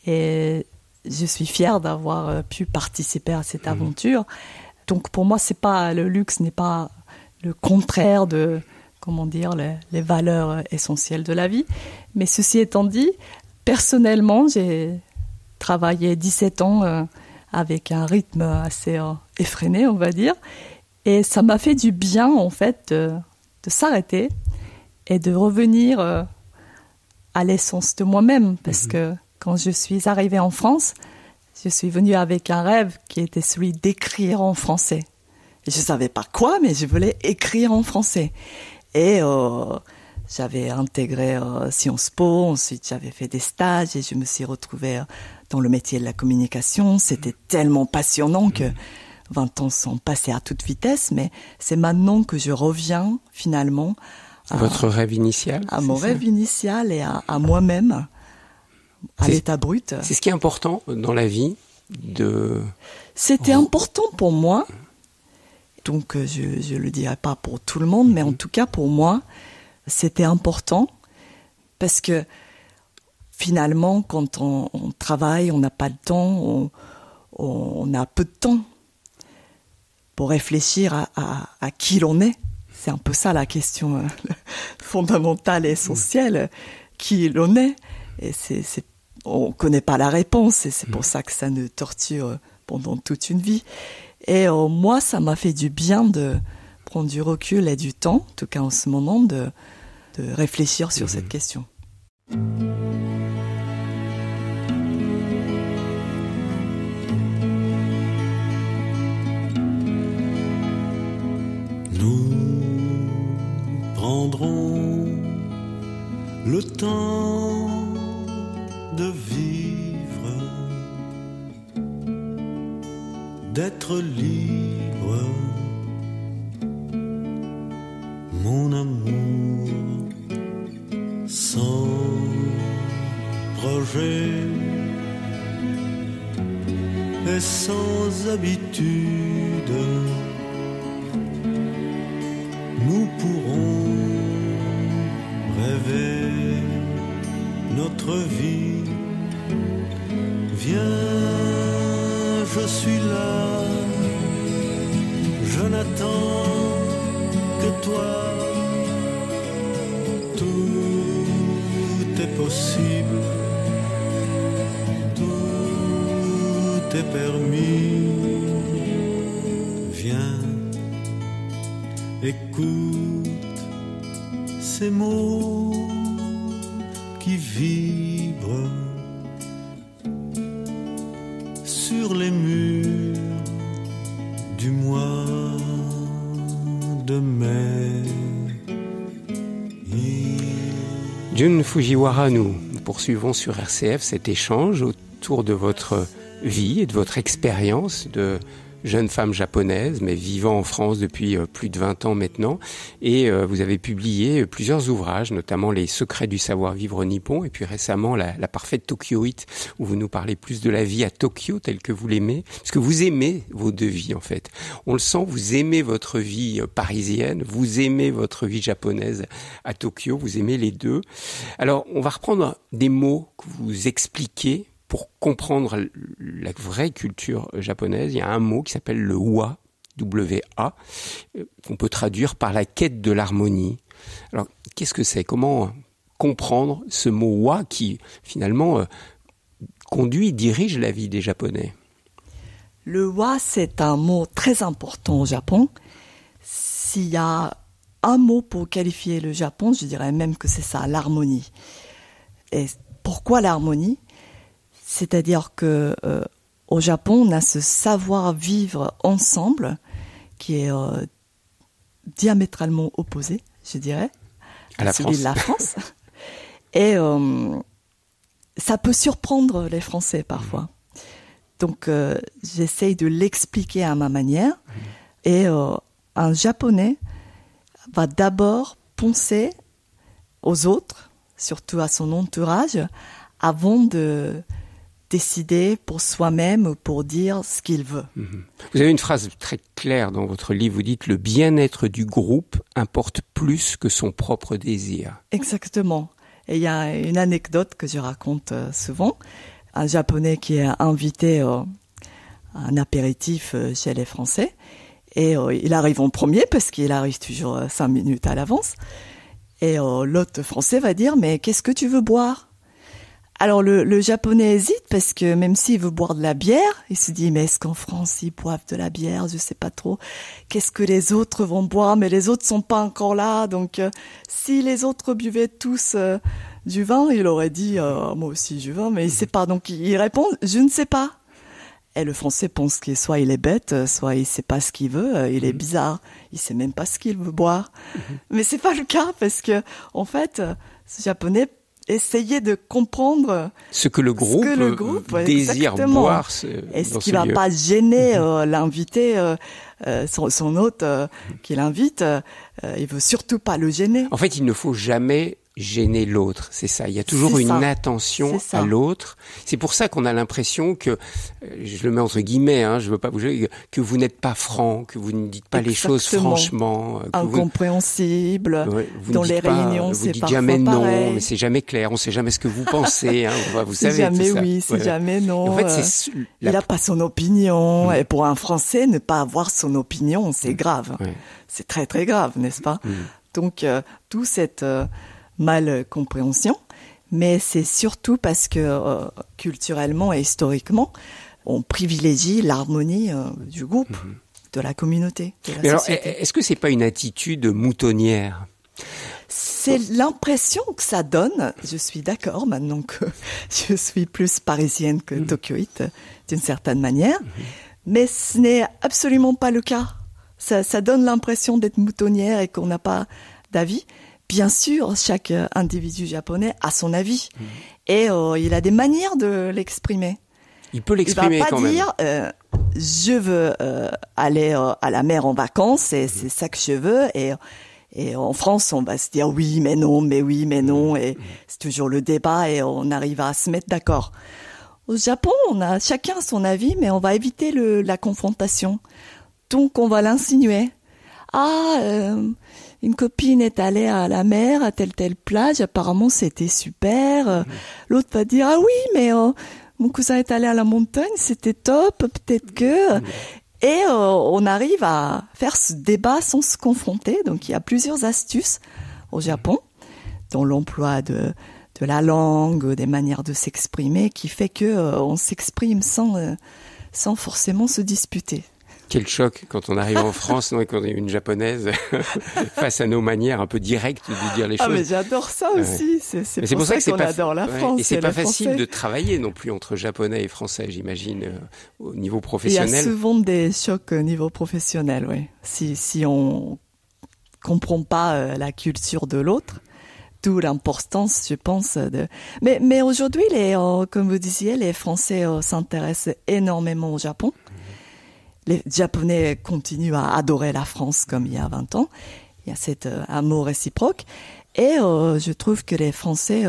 Et je suis fière d'avoir pu participer à cette aventure. Donc pour moi, le luxe n'est pas le contraire de, les valeurs essentielles de la vie. Mais ceci étant dit, personnellement, j'ai travaillé 17 ans avec un rythme assez effréné, on va dire. Et ça m'a fait du bien, en fait, de s'arrêter et de revenir à l'essence de moi-même. Parce que quand je suis arrivée en France, je suis venue avec un rêve qui était celui d'écrire en français. Et je ne savais pas quoi, mais je voulais écrire en français. Et j'avais intégré Sciences Po, ensuite j'avais fait des stages et je me suis retrouvée dans le métier de la communication. C'était tellement passionnant que 20 ans sont passés à toute vitesse, mais c'est maintenant que je reviens finalement
à votre rêve initial.
À mon rêve initial et à moi-même, à l'état brut.
C'est ce qui est important dans la vie
C'était important pour moi, donc je le dirai pas pour tout le monde, mais en tout cas pour moi, c'était important parce que finalement, quand on travaille, on n'a pas de temps, on a peu de temps pour réfléchir à qui l'on est. C'est un peu ça la question fondamentale et essentielle, qui l'on est. Et on ne connaît pas la réponse et c'est pour ça que ça nous torture pendant toute une vie. Et moi, ça m'a fait du bien de prendre du recul et du temps, en tout cas en ce moment, de réfléchir sur cette question.
Nous prendrons le temps de vivre, d'être libre, mon amour, sans projet et sans habitude. Nous pourrons rêver notre vie. Viens, je suis là, je n'attends que toi. Tout est possible, tout est permis. Viens, écoute ces mots qui vibrent sur les murs du mois de mai.
Jun Fujiwara, nous poursuivons sur RCF cet échange autour de votre vie et de votre expérience de jeune femme japonaise, mais vivant en France depuis plus de 20 ans maintenant. Et vous avez publié plusieurs ouvrages, notamment Les secrets du savoir-vivre nippon, et puis récemment la parfaite Tokyoïte, où vous nous parlez plus de la vie à Tokyo telle que vous l'aimez. Parce que vous aimez vos deux vies, en fait. On le sent, vous aimez votre vie parisienne, vous aimez votre vie japonaise à Tokyo, vous aimez les deux. Alors, on va reprendre des mots que vous expliquez pour comprendre la vraie culture japonaise. Il y a un mot qui s'appelle le wa, W-A, qu'on peut traduire par la quête de l'harmonie. Alors, qu'est-ce que c'est ? Comment comprendre ce mot wa qui, finalement, dirige la vie des Japonais ?
Le wa, c'est un mot très important au Japon. S'il y a un mot pour qualifier le Japon, je dirais même que c'est ça, l'harmonie. Et pourquoi l'harmonie ? C'est-à-dire que au Japon, on a ce savoir-vivre ensemble qui est diamétralement opposé, je dirais,
à
celui de la France. Et ça peut surprendre les Français parfois. Donc, j'essaye de l'expliquer à ma manière. Et un Japonais va d'abord penser aux autres, surtout à son entourage, avant de décider pour soi-même, pour dire ce qu'il veut.
Vous avez une phrase très claire dans votre livre, vous dites « Le bien-être du groupe importe plus que son propre désir ».
Exactement. Et il y a une anecdote que je raconte souvent. Un Japonais qui est invité à un apéritif chez les Français. Et il arrive en premier parce qu'il arrive toujours 5 minutes à l'avance. Et l'hôte français va dire « Mais qu'est-ce que tu veux boire ?» Alors le Japonais hésite parce que même s'il veut boire de la bière, il se dit mais est-ce qu'en France ils boivent de la bière, je sais pas trop. Qu'est-ce que les autres vont boire, mais les autres sont pas encore là, donc si les autres buvaient tous du vin, il aurait dit moi aussi du vin, mais il sait pas. Donc il répond je ne sais pas. Et le Français pense que soit il est bête, soit il sait pas ce qu'il veut, il est bizarre, il sait même pas ce qu'il veut boire. Mais c'est pas le cas parce que en fait ce Japonais essayer de comprendre
ce que le groupe désire
exactement.
boire.
Est-ce qu'il va pas gêner l'invité, son hôte qui l'invite, il veut surtout pas le gêner.
En fait, il ne faut jamais gêner l'autre, c'est ça. Il y a toujours une attention à l'autre. C'est pour ça qu'on a l'impression que, je le mets entre guillemets, je veux pas bouger, que vous n'êtes pas franc, que vous ne dites pas les choses franchement.
Incompréhensible. Dans les réunions, c'est parfois pareil. Vous dites jamais non, mais c'est jamais clair. On sait jamais ce que vous pensez. Vous savez jamais
tout ça.
Oui, c'est jamais non.
En fait,
il n'a pas son opinion. Et pour un Français, ne pas avoir son opinion, c'est grave. C'est très très grave, n'est-ce pas? Donc, tout cette mal compréhension, mais c'est surtout parce que culturellement et historiquement, on privilégie l'harmonie du groupe, de la communauté, de la société.
Alors, est-ce que c'est pas une attitude moutonnière ?
C'est l'impression que ça donne. Je suis d'accord maintenant que je suis plus parisienne que tokyoïte, d'une certaine manière, mais ce n'est absolument pas le cas. Ça donne l'impression d'être moutonnière et qu'on n'a pas d'avis. Bien sûr, chaque individu japonais a son avis et il a des manières de l'exprimer.
Il peut l'exprimer quand même.
Il va pas dire je veux aller à la mer en vacances et c'est ça que je veux et en France on va se dire oui mais non mais oui mais non et c'est toujours le débat et on arrive à se mettre d'accord. Au Japon, on a chacun son avis mais on va éviter la confrontation. Donc on va l'insinuer. Une copine est allée à la mer, à telle plage, apparemment c'était super. L'autre va dire, ah oui, mais mon cousin est allé à la montagne, c'était top, peut-être que... Et on arrive à faire ce débat sans se confronter. Donc il y a plusieurs astuces au Japon, dans l'emploi de la langue, des manières de s'exprimer, qui fait que on s'exprime sans forcément se disputer.
Quel choc quand on arrive en France, non, et qu'on est une japonaise face à nos manières un peu directes de dire les choses.
Ah mais j'adore ça aussi. C'est pour ça qu'on adore la France.
Et c'est pas facile de travailler non plus entre japonais et français, j'imagine, au niveau professionnel.
Il y a souvent des chocs au niveau professionnel, oui. Si on comprend pas la culture de l'autre, d'où l'importance, je pense. Mais aujourd'hui, comme vous disiez, les Français s'intéressent énormément au Japon. Les Japonais continuent à adorer la France comme il y a 20 ans. Il y a cet amour réciproque. Et je trouve que les Français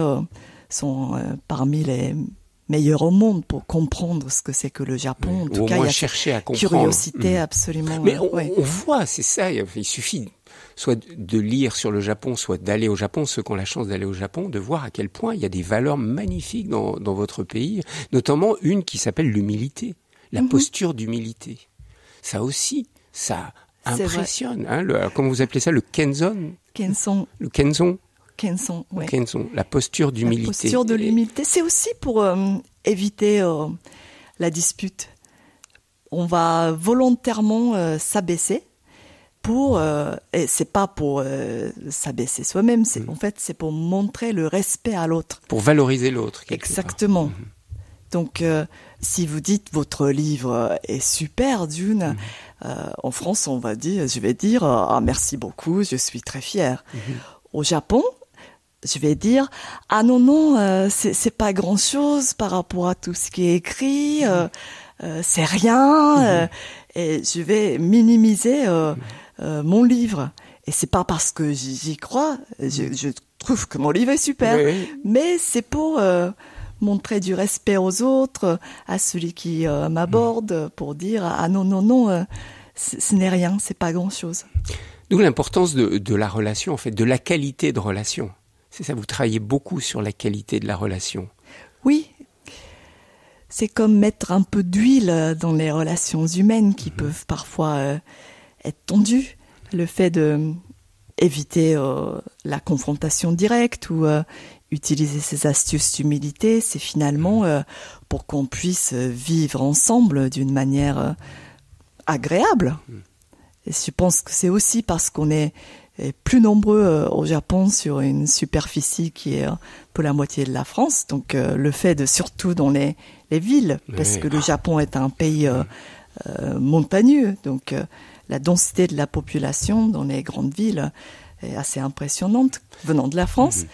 sont parmi les meilleurs au monde pour comprendre ce que c'est que le Japon. En tout cas, il y a
chercher à comprendre.
Curiosité absolument.
Mais on voit, c'est ça. Il suffit soit de lire sur le Japon, soit d'aller au Japon, ceux qui ont la chance d'aller au Japon, de voir à quel point il y a des valeurs magnifiques dans votre pays, notamment une qui s'appelle l'humilité, la posture d'humilité. Ça aussi, ça impressionne. Hein, comment vous appelez ça, le kenzon? Le kenzon.
Ouais.
Kenzon, la posture d'humilité.
La posture de l'humilité, c'est aussi pour éviter la dispute. On va volontairement s'abaisser et c'est pas pour s'abaisser soi-même, en fait c'est pour montrer le respect à l'autre.
Pour valoriser l'autre.
Exactement. Donc si vous dites votre livre est super, Dune, en France je vais dire merci beaucoup, je suis très fière. Au Japon, je vais dire non, c'est pas grand chose par rapport à tout ce qui est écrit, c'est rien, et je vais minimiser mon livre. Et c'est pas parce que j'y crois, je trouve que mon livre est super, mais c'est pour montrer du respect aux autres, à celui qui m'aborde, pour dire non, ce n'est rien, c'est pas grand chose.
D'où l'importance de la relation, en fait, de la qualité de relation. C'est ça, vous travaillez beaucoup sur la qualité de la relation.
Oui, c'est comme mettre un peu d'huile dans les relations humaines qui peuvent parfois être tendues. Le fait d'éviter la confrontation directe ou utiliser ces astuces d'humilité, c'est finalement pour qu'on puisse vivre ensemble d'une manière agréable. Et je pense que c'est aussi parce qu'on est plus nombreux au Japon sur une superficie qui est un peu la moitié de la France. Donc le fait de, surtout dans les villes, parce que le Japon est un pays montagneux, donc la densité de la population dans les grandes villes est assez impressionnante venant de la France.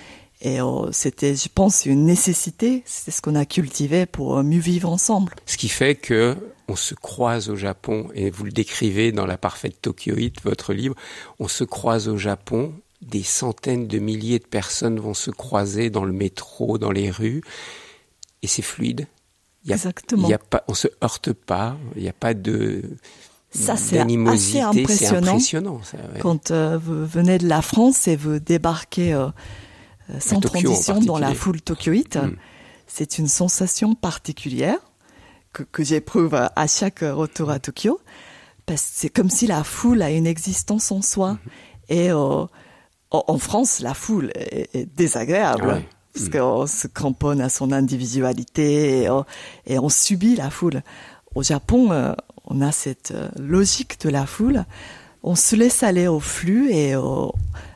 Et c'était, je pense, une nécessité. C'est ce qu'on a cultivé pour mieux vivre ensemble.
Ce qui fait que on se croise au Japon, et vous le décrivez dans La Parfaite Tokyoïte, votre livre, on se croise au Japon, des centaines de milliers de personnes vont se croiser dans le métro, dans les rues, et c'est fluide.
Exactement.
On se heurte pas, il n'y a pas
ça, c'est assez impressionnant. Ça, quand vous venez de la France et vous débarquez sans transition dans la foule tokyoïte, c'est une sensation particulière que j'éprouve à chaque retour à Tokyo, parce que c'est comme si la foule a une existence en soi. Et en France, la foule est désagréable, parce qu'on se cramponne à son individualité et on subit la foule. Au Japon, on a cette logique de la foule, on se laisse aller au flux et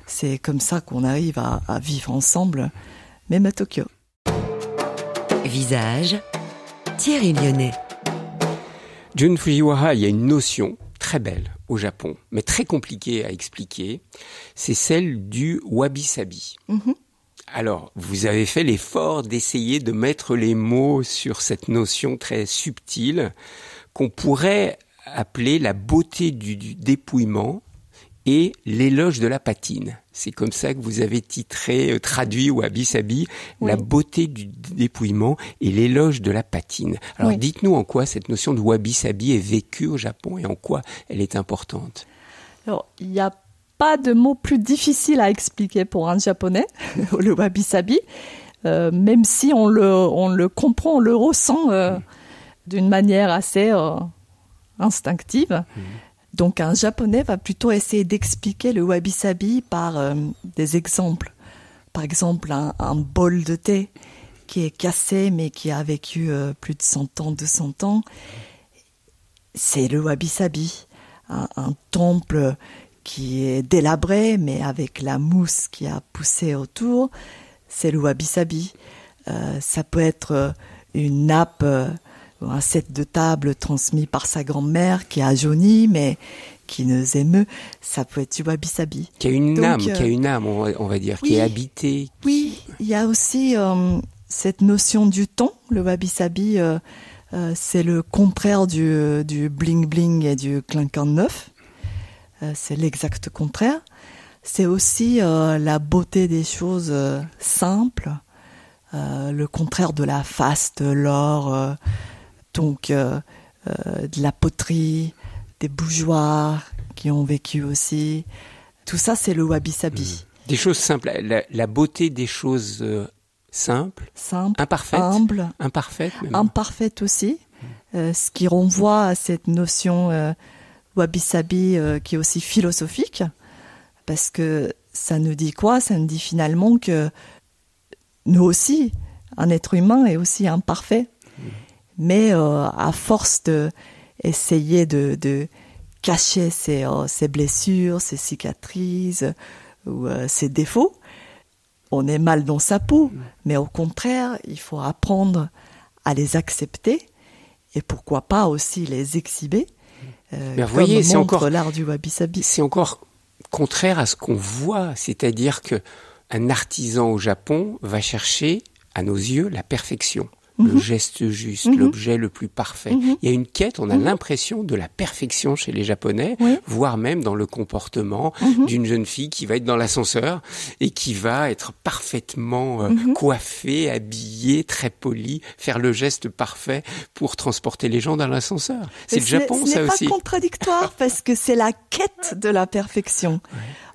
c'est comme ça qu'on arrive à vivre ensemble, même à Tokyo.
Visage, Thierry Lyonnais.
Jun Fujiwara, il y a une notion très belle au Japon, mais très compliquée à expliquer, c'est celle du wabi-sabi. Alors, vous avez fait l'effort d'essayer de mettre les mots sur cette notion très subtile qu'on pourrait appeler la beauté du dépouillement et l'éloge de la patine. C'est comme ça que vous avez traduit wabi-sabi, la beauté du dépouillement et l'éloge de la patine. Alors dites-nous en quoi cette notion de wabi-sabi est vécue au Japon et en quoi elle est importante.
Alors, il n'y a pas de mot plus difficile à expliquer pour un Japonais, le wabi-sabi, même si on le comprend, on le ressent d'une manière assez instinctive. Donc un Japonais va plutôt essayer d'expliquer le wabi-sabi par des exemples. Par exemple, un bol de thé qui est cassé mais qui a vécu plus de 100 ans, 200 ans. C'est le wabi-sabi. Un temple qui est délabré mais avec la mousse qui a poussé autour, c'est le wabi-sabi. Ça peut être une nappe, un set de table transmis par sa grand-mère qui a jauni mais qui nous émeut, ça peut être du wabi-sabi.
Qui a une âme, on va dire, oui, qui est habitée.
Oui, il y a aussi cette notion du temps. Le wabi-sabi, c'est le contraire du bling-bling et du clinquant neuf. C'est l'exact contraire. C'est aussi la beauté des choses simples, le contraire de la faste, l'or, de la poterie, des bougeoirs qui ont vécu aussi. Tout ça, c'est le wabi-sabi.
Des choses simples, la beauté des choses simples, imparfaites,
imparfaites même. Imparfaites aussi, ce qui renvoie à cette notion wabi-sabi qui est aussi philosophique, parce que ça nous dit quoi ? Ça nous dit finalement que nous aussi, un être humain est aussi imparfait, mais à force d'essayer de cacher ses blessures, ses cicatrices ou ses défauts, on est mal dans sa peau. Mais au contraire, il faut apprendre à les accepter et pourquoi pas aussi les exhiber.
Mais vous voyez, c'est encore
l'art du wabi-sabi.
C'est encore contraire à ce qu'on voit, c'est-à-dire que un artisan au Japon va chercher, à nos yeux, la perfection. Le geste juste, l'objet le plus parfait. Il y a une quête, on a l'impression de la perfection chez les Japonais, voire même dans le comportement d'une jeune fille qui va être dans l'ascenseur et qui va être parfaitement coiffée, habillée, très polie, faire le geste parfait pour transporter les gens dans l'ascenseur. C'est le Japon, ça aussi.
Ce n'est pas contradictoire parce que c'est la quête de la perfection.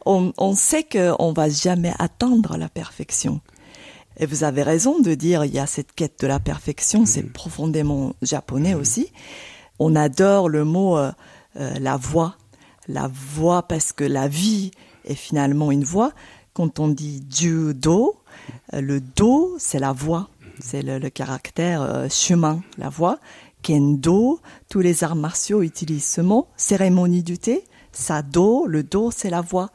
On sait qu'on va jamais atteindre la perfection. Et vous avez raison de dire, il y a cette quête de la perfection, c'est profondément japonais aussi. On adore le mot la voix parce que la vie est finalement une voix. Quand on dit judo, le do, c'est la voix, c'est le caractère chemin, la voix. Kendo, tous les arts martiaux utilisent ce mot. Cérémonie du thé, sado, le do, c'est la voix.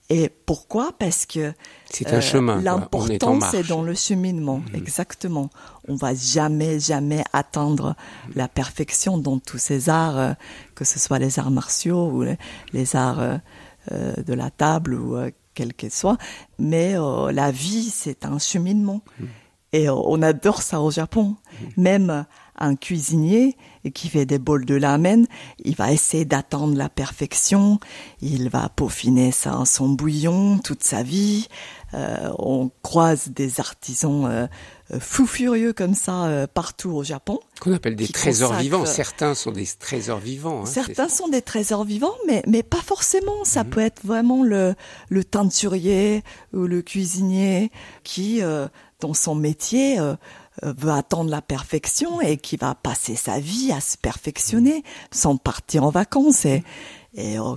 Et pourquoi ? Parce que
c'est un chemin,
l'important, c'est dans le cheminement. Exactement. On va jamais atteindre la perfection dans tous ces arts, que ce soit les arts martiaux ou les arts de la table ou quel qu'il soit. Mais la vie, c'est un cheminement. Et on adore ça au Japon. Même un cuisinier qui fait des bols de ramen, il va essayer d'atteindre la perfection. Il va peaufiner son bouillon toute sa vie. On croise des artisans fous furieux comme ça partout au Japon.
Qu'on appelle des trésors vivants. Certains sont des trésors vivants.
Certains sont des trésors vivants, mais pas forcément. Ça peut être vraiment le teinturier ou le cuisinier qui, dans son métier, veut atteindre la perfection et qui va passer sa vie à se perfectionner sans partir en vacances. Et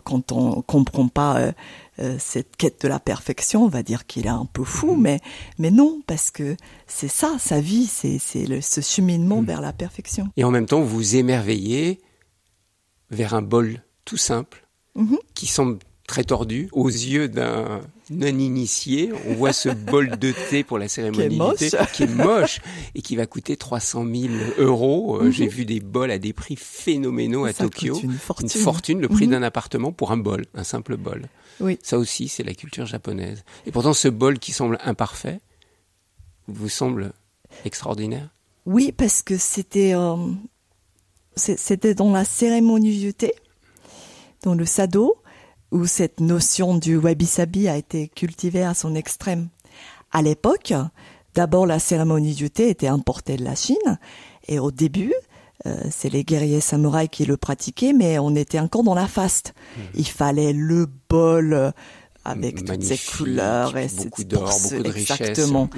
quand on comprend pas cette quête de la perfection, on va dire qu'il est un peu fou, mais non, parce que c'est ça, sa vie, c'est ce cheminement vers la perfection.
Et en même temps, vous vous émerveillez vers un bol tout simple, qui semble très tordu. Aux yeux d'un non-initié, on voit ce bol de thé pour la cérémonie du thé, qui est moche et qui va coûter 300 000 €. J'ai vu des bols à des prix phénoménaux à Tokyo.
Une
fortune, le prix d'un appartement pour un bol, un simple bol.
Oui.
Ça aussi, c'est la culture japonaise. Et pourtant, ce bol qui semble imparfait, vous semble extraordinaire ?
Oui, parce que c'était dans la cérémonie du thé, dans le sado, où cette notion du wabi-sabi a été cultivée à son extrême. À l'époque, d'abord la cérémonie du thé était importée de la Chine, et au début, c'est les guerriers samouraïs qui le pratiquaient, mais on était encore dans la faste. Il fallait le bol avec toutes ces couleurs et
beaucoup d'or, beaucoup de richesse.
Exactement.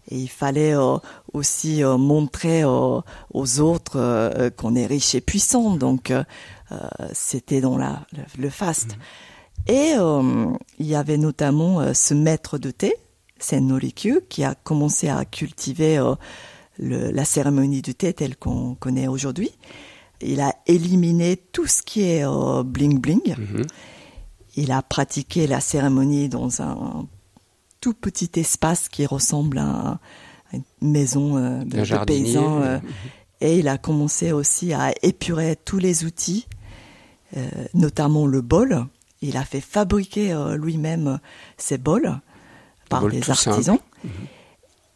Et il fallait aussi montrer aux autres qu'on est riche et puissant. Donc, c'était dans le faste. Et il y avait notamment ce maître de thé, Sen-no-rikyu, qui a commencé à cultiver la cérémonie du thé telle qu'on connaît aujourd'hui. Il a éliminé tout ce qui est bling-bling. Il a pratiqué la cérémonie dans un tout petit espace qui ressemble à une maison de paysans. Et il a commencé aussi à épurer tous les outils notamment le bol. Il a fait fabriquer lui-même ces bols par des artisans.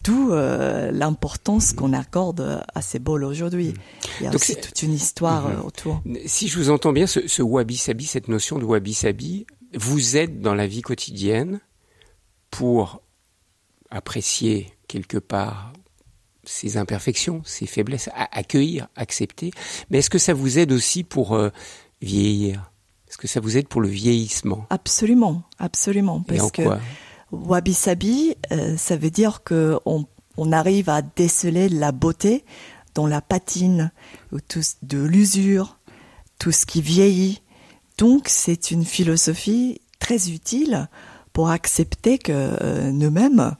D'où l'importance qu'on accorde à ces bols aujourd'hui. Il y a aussi toute une histoire autour.
Si je vous entends bien, ce wabi-sabi, cette notion de wabi-sabi, vous aide dans la vie quotidienne pour apprécier quelque part ses imperfections, ses faiblesses, accueillir, accepter. Mais est-ce que ça vous aide aussi pour vieillir ? Est-ce que ça vous aide pour le vieillissement ?
Absolument, absolument.
Et en quoi ?
Wabi-sabi, ça veut dire que on arrive à déceler la beauté dans la patine, de l'usure, tout ce qui vieillit. Donc, c'est une philosophie très utile pour accepter que nous-mêmes,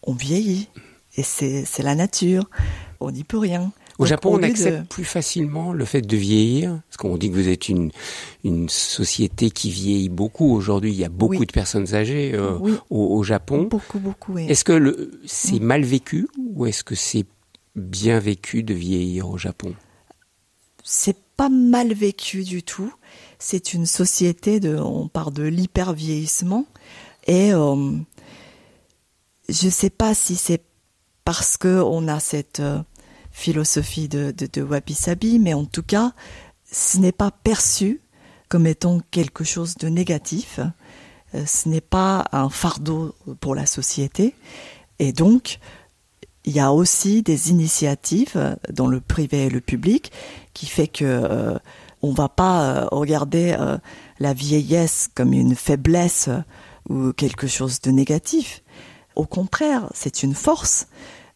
on vieillit. Et c'est la nature. On n'y peut rien.
Au Japon, on accepte plus facilement le fait de vieillir, parce qu'on dit que vous êtes une société qui vieillit beaucoup. Aujourd'hui, il y a beaucoup de personnes âgées au Japon.
Beaucoup, oui.
Est-ce que c'est mal vécu ou est-ce que c'est bien vécu de vieillir au Japon ?
C'est pas mal vécu du tout. C'est une société on parle de l'hyper-vieillissement. Et je sais pas si c'est parce que on a cette philosophie de wabi-sabi, mais en tout cas, ce n'est pas perçu comme étant quelque chose de négatif. Ce n'est pas un fardeau pour la société. Et donc, il y a aussi des initiatives dans le privé et le public qui fait que on va pas regarder la vieillesse comme une faiblesse ou quelque chose de négatif. Au contraire, c'est une force.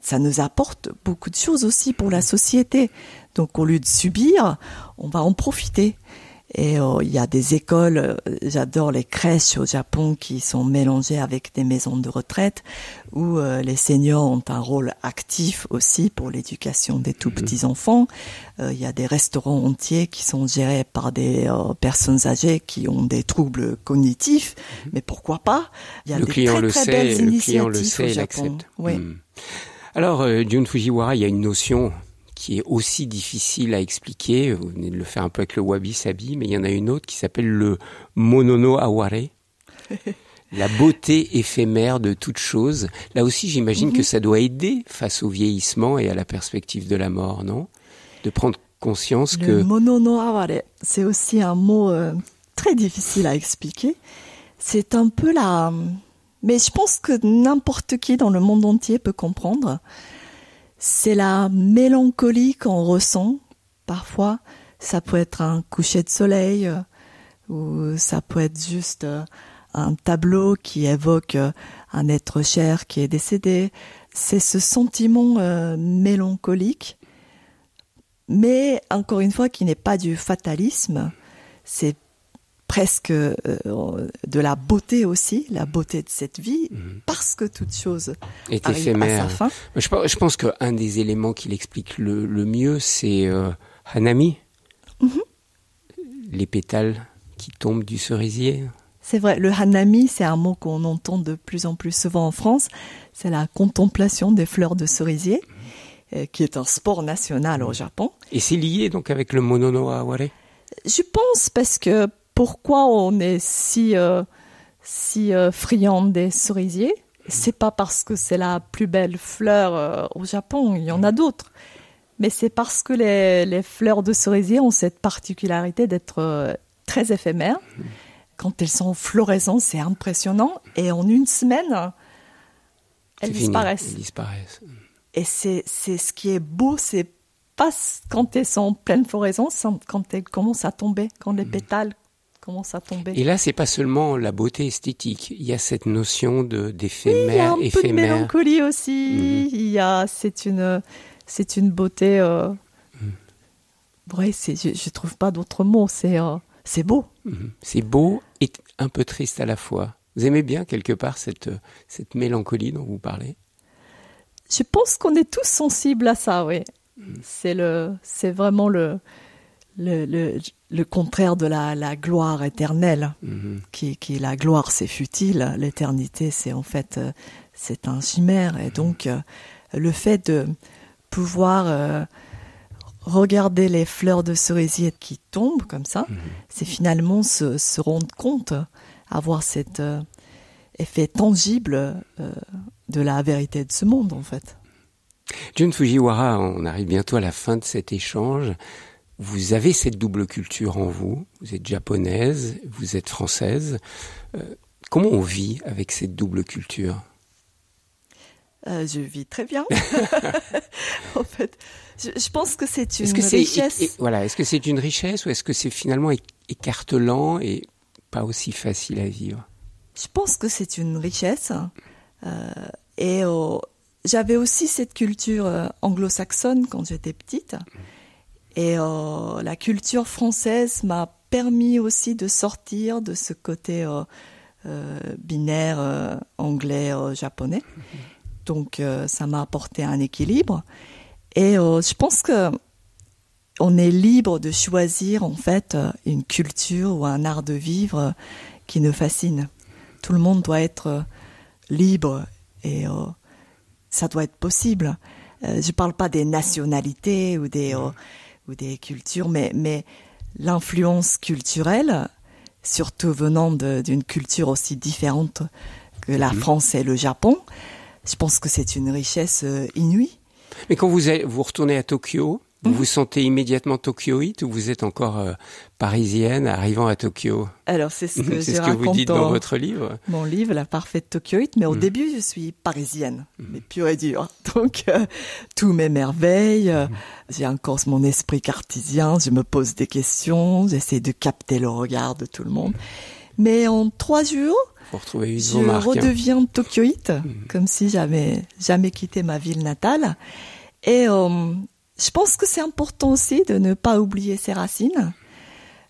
Ça nous apporte beaucoup de choses aussi pour la société. Donc, au lieu de subir, on va en profiter. Et il y a des écoles, j'adore les crèches au Japon qui sont mélangées avec des maisons de retraite où les seniors ont un rôle actif aussi pour l'éducation des tout petits enfants. Il y a des restaurants entiers qui sont gérés par des personnes âgées qui ont des troubles cognitifs. Mais pourquoi pas ? Il y a des très belles initiatives au Japon. Oui.
Alors, Jun Fujiwara, il y a une notion qui est aussi difficile à expliquer. Vous venez de le faire un peu avec le wabi-sabi, mais il y en a une autre qui s'appelle le monono aware. La beauté éphémère de toute chose. Là aussi, j'imagine que ça doit aider face au vieillissement et à la perspective de la mort, non ? De prendre conscience que...
Le monono aware, c'est aussi un mot très difficile à expliquer. C'est un peu mais je pense que n'importe qui dans le monde entier peut comprendre. C'est la mélancolie qu'on ressent. Parfois, ça peut être un coucher de soleil ou ça peut être juste un tableau qui évoque un être cher qui est décédé. C'est ce sentiment mélancolique, mais encore une fois, qui n'est pas du fatalisme. C'est presque de la beauté aussi, la beauté de cette vie, parce que toute chose
est
arrive
éphémère.
À sa fin.
Je pense qu'un des éléments qui l'explique le mieux, c'est Hanami, les pétales qui tombent du cerisier.
C'est vrai, le hanami, c'est un mot qu'on entend de plus en plus souvent en France. C'est la contemplation des fleurs de cerisier, qui est un sport national au Japon.
Et c'est lié donc avec le monono aware ?
Je pense parce que pourquoi on est si friand des cerisiers, c'est pas parce que c'est la plus belle fleur au Japon, il y en a d'autres. Mais c'est parce que les fleurs de cerisier ont cette particularité d'être très éphémères. Quand elles sont en floraison, c'est impressionnant. Et en une semaine, elles disparaissent. Et c'est ce qui est beau, c'est pas quand elles sont en pleine floraison, c'est quand elles commencent à tomber, quand les pétales commencent à tomber.
Et là, c'est pas seulement la beauté esthétique. Il y a cette notion d'éphémère,
il y a un peu de mélancolie aussi. C'est une beauté. Ouais, je trouve pas d'autres mots. C'est beau.
C'est beau et un peu triste à la fois. Vous aimez bien quelque part cette mélancolie dont vous parlez ?
Je pense qu'on est tous sensibles à ça, oui. C'est vraiment le contraire de la gloire éternelle. Qui la gloire, c'est futile. L'éternité, c'est en fait c'est un chimère. Et donc le fait de pouvoir regarder les fleurs de cerisier qui tombent comme ça, c'est finalement se rendre compte, avoir cet effet tangible de la vérité de ce monde, en fait.
Jun Fujiwara, on arrive bientôt à la fin de cet échange. Vous avez cette double culture en vous. Vous êtes japonaise, vous êtes française. Comment on vit avec cette double culture ?
Je vis très bien. En fait, je pense que c'est une richesse.
Est-ce que c'est une richesse ou est-ce que c'est finalement écartelant et pas aussi facile à vivre ?
Je pense que c'est une richesse. Et j'avais aussi cette culture anglo-saxonne quand j'étais petite. Et la culture française m'a permis aussi de sortir de ce côté binaire anglais-japonais. Donc ça m'a apporté un équilibre. Et je pense que on est libre de choisir en fait une culture ou un art de vivre qui nous fascine. Tout le monde doit être libre et ça doit être possible. Je parle pas des nationalités ou des cultures, mais l'influence culturelle, surtout venant d'une culture aussi différente que la France et le Japon, je pense que c'est une richesse inouïe.
Mais quand vous retournez à Tokyo, vous vous sentez immédiatement tokyoïte ou vous êtes encore parisienne arrivant à Tokyo ?
Alors c'est ce que
c'est
je
ce que
raconte
vous dites dans votre livre.
Mon livre, La parfaite tokyoïte. Mais au début, je suis parisienne, mais pure et dure. Donc tout m'émerveille. J'ai encore mon esprit cartésien. Je me pose des questions. J'essaie de capter le regard de tout le monde. Mais en 3 jours, je redeviens tokyoïte, comme si j'avais jamais quitté ma ville natale. Et je pense que c'est important aussi de ne pas oublier ses racines,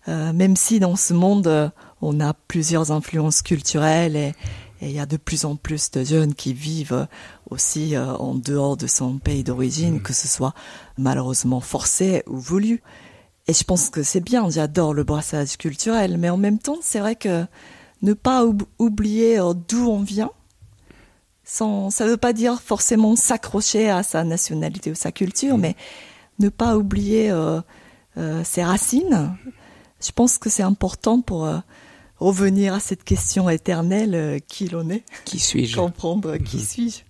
même si dans ce monde, on a plusieurs influences culturelles et il y a de plus en plus de jeunes qui vivent aussi en dehors de son pays d'origine, que ce soit malheureusement forcé ou voulu. Et je pense que c'est bien, j'adore le brassage culturel, mais en même temps, c'est vrai que ne pas oublier d'où on vient, ça ne veut pas dire forcément s'accrocher à sa nationalité ou sa culture, mais ne pas oublier ses racines. Je pense que c'est important pour revenir à cette question éternelle, qui l'on est ?
Qui suis-je ?
Comprendre qui suis-je ?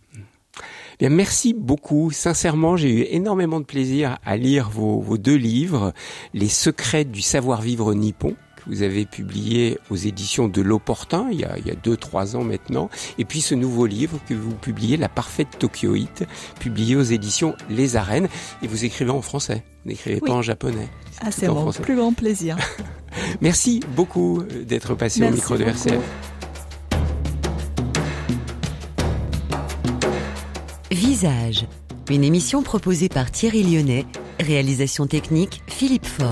Bien, merci beaucoup. Sincèrement, j'ai eu énormément de plaisir à lire vos 2 livres, Les secrets du savoir-vivre nippon, que vous avez publié aux éditions de L'Opportun, il y a 2-3 ans maintenant, et puis ce nouveau livre que vous publiez, La parfaite tokyoïte, publié aux éditions Les Arènes, et vous écrivez en français, vous n'écrivez pas en japonais.
C'est mon plus grand plaisir.
Merci beaucoup d'être passé au micro de RCF.
Visage, une émission proposée par Thierry Lyonnais, réalisation technique Philippe Faure.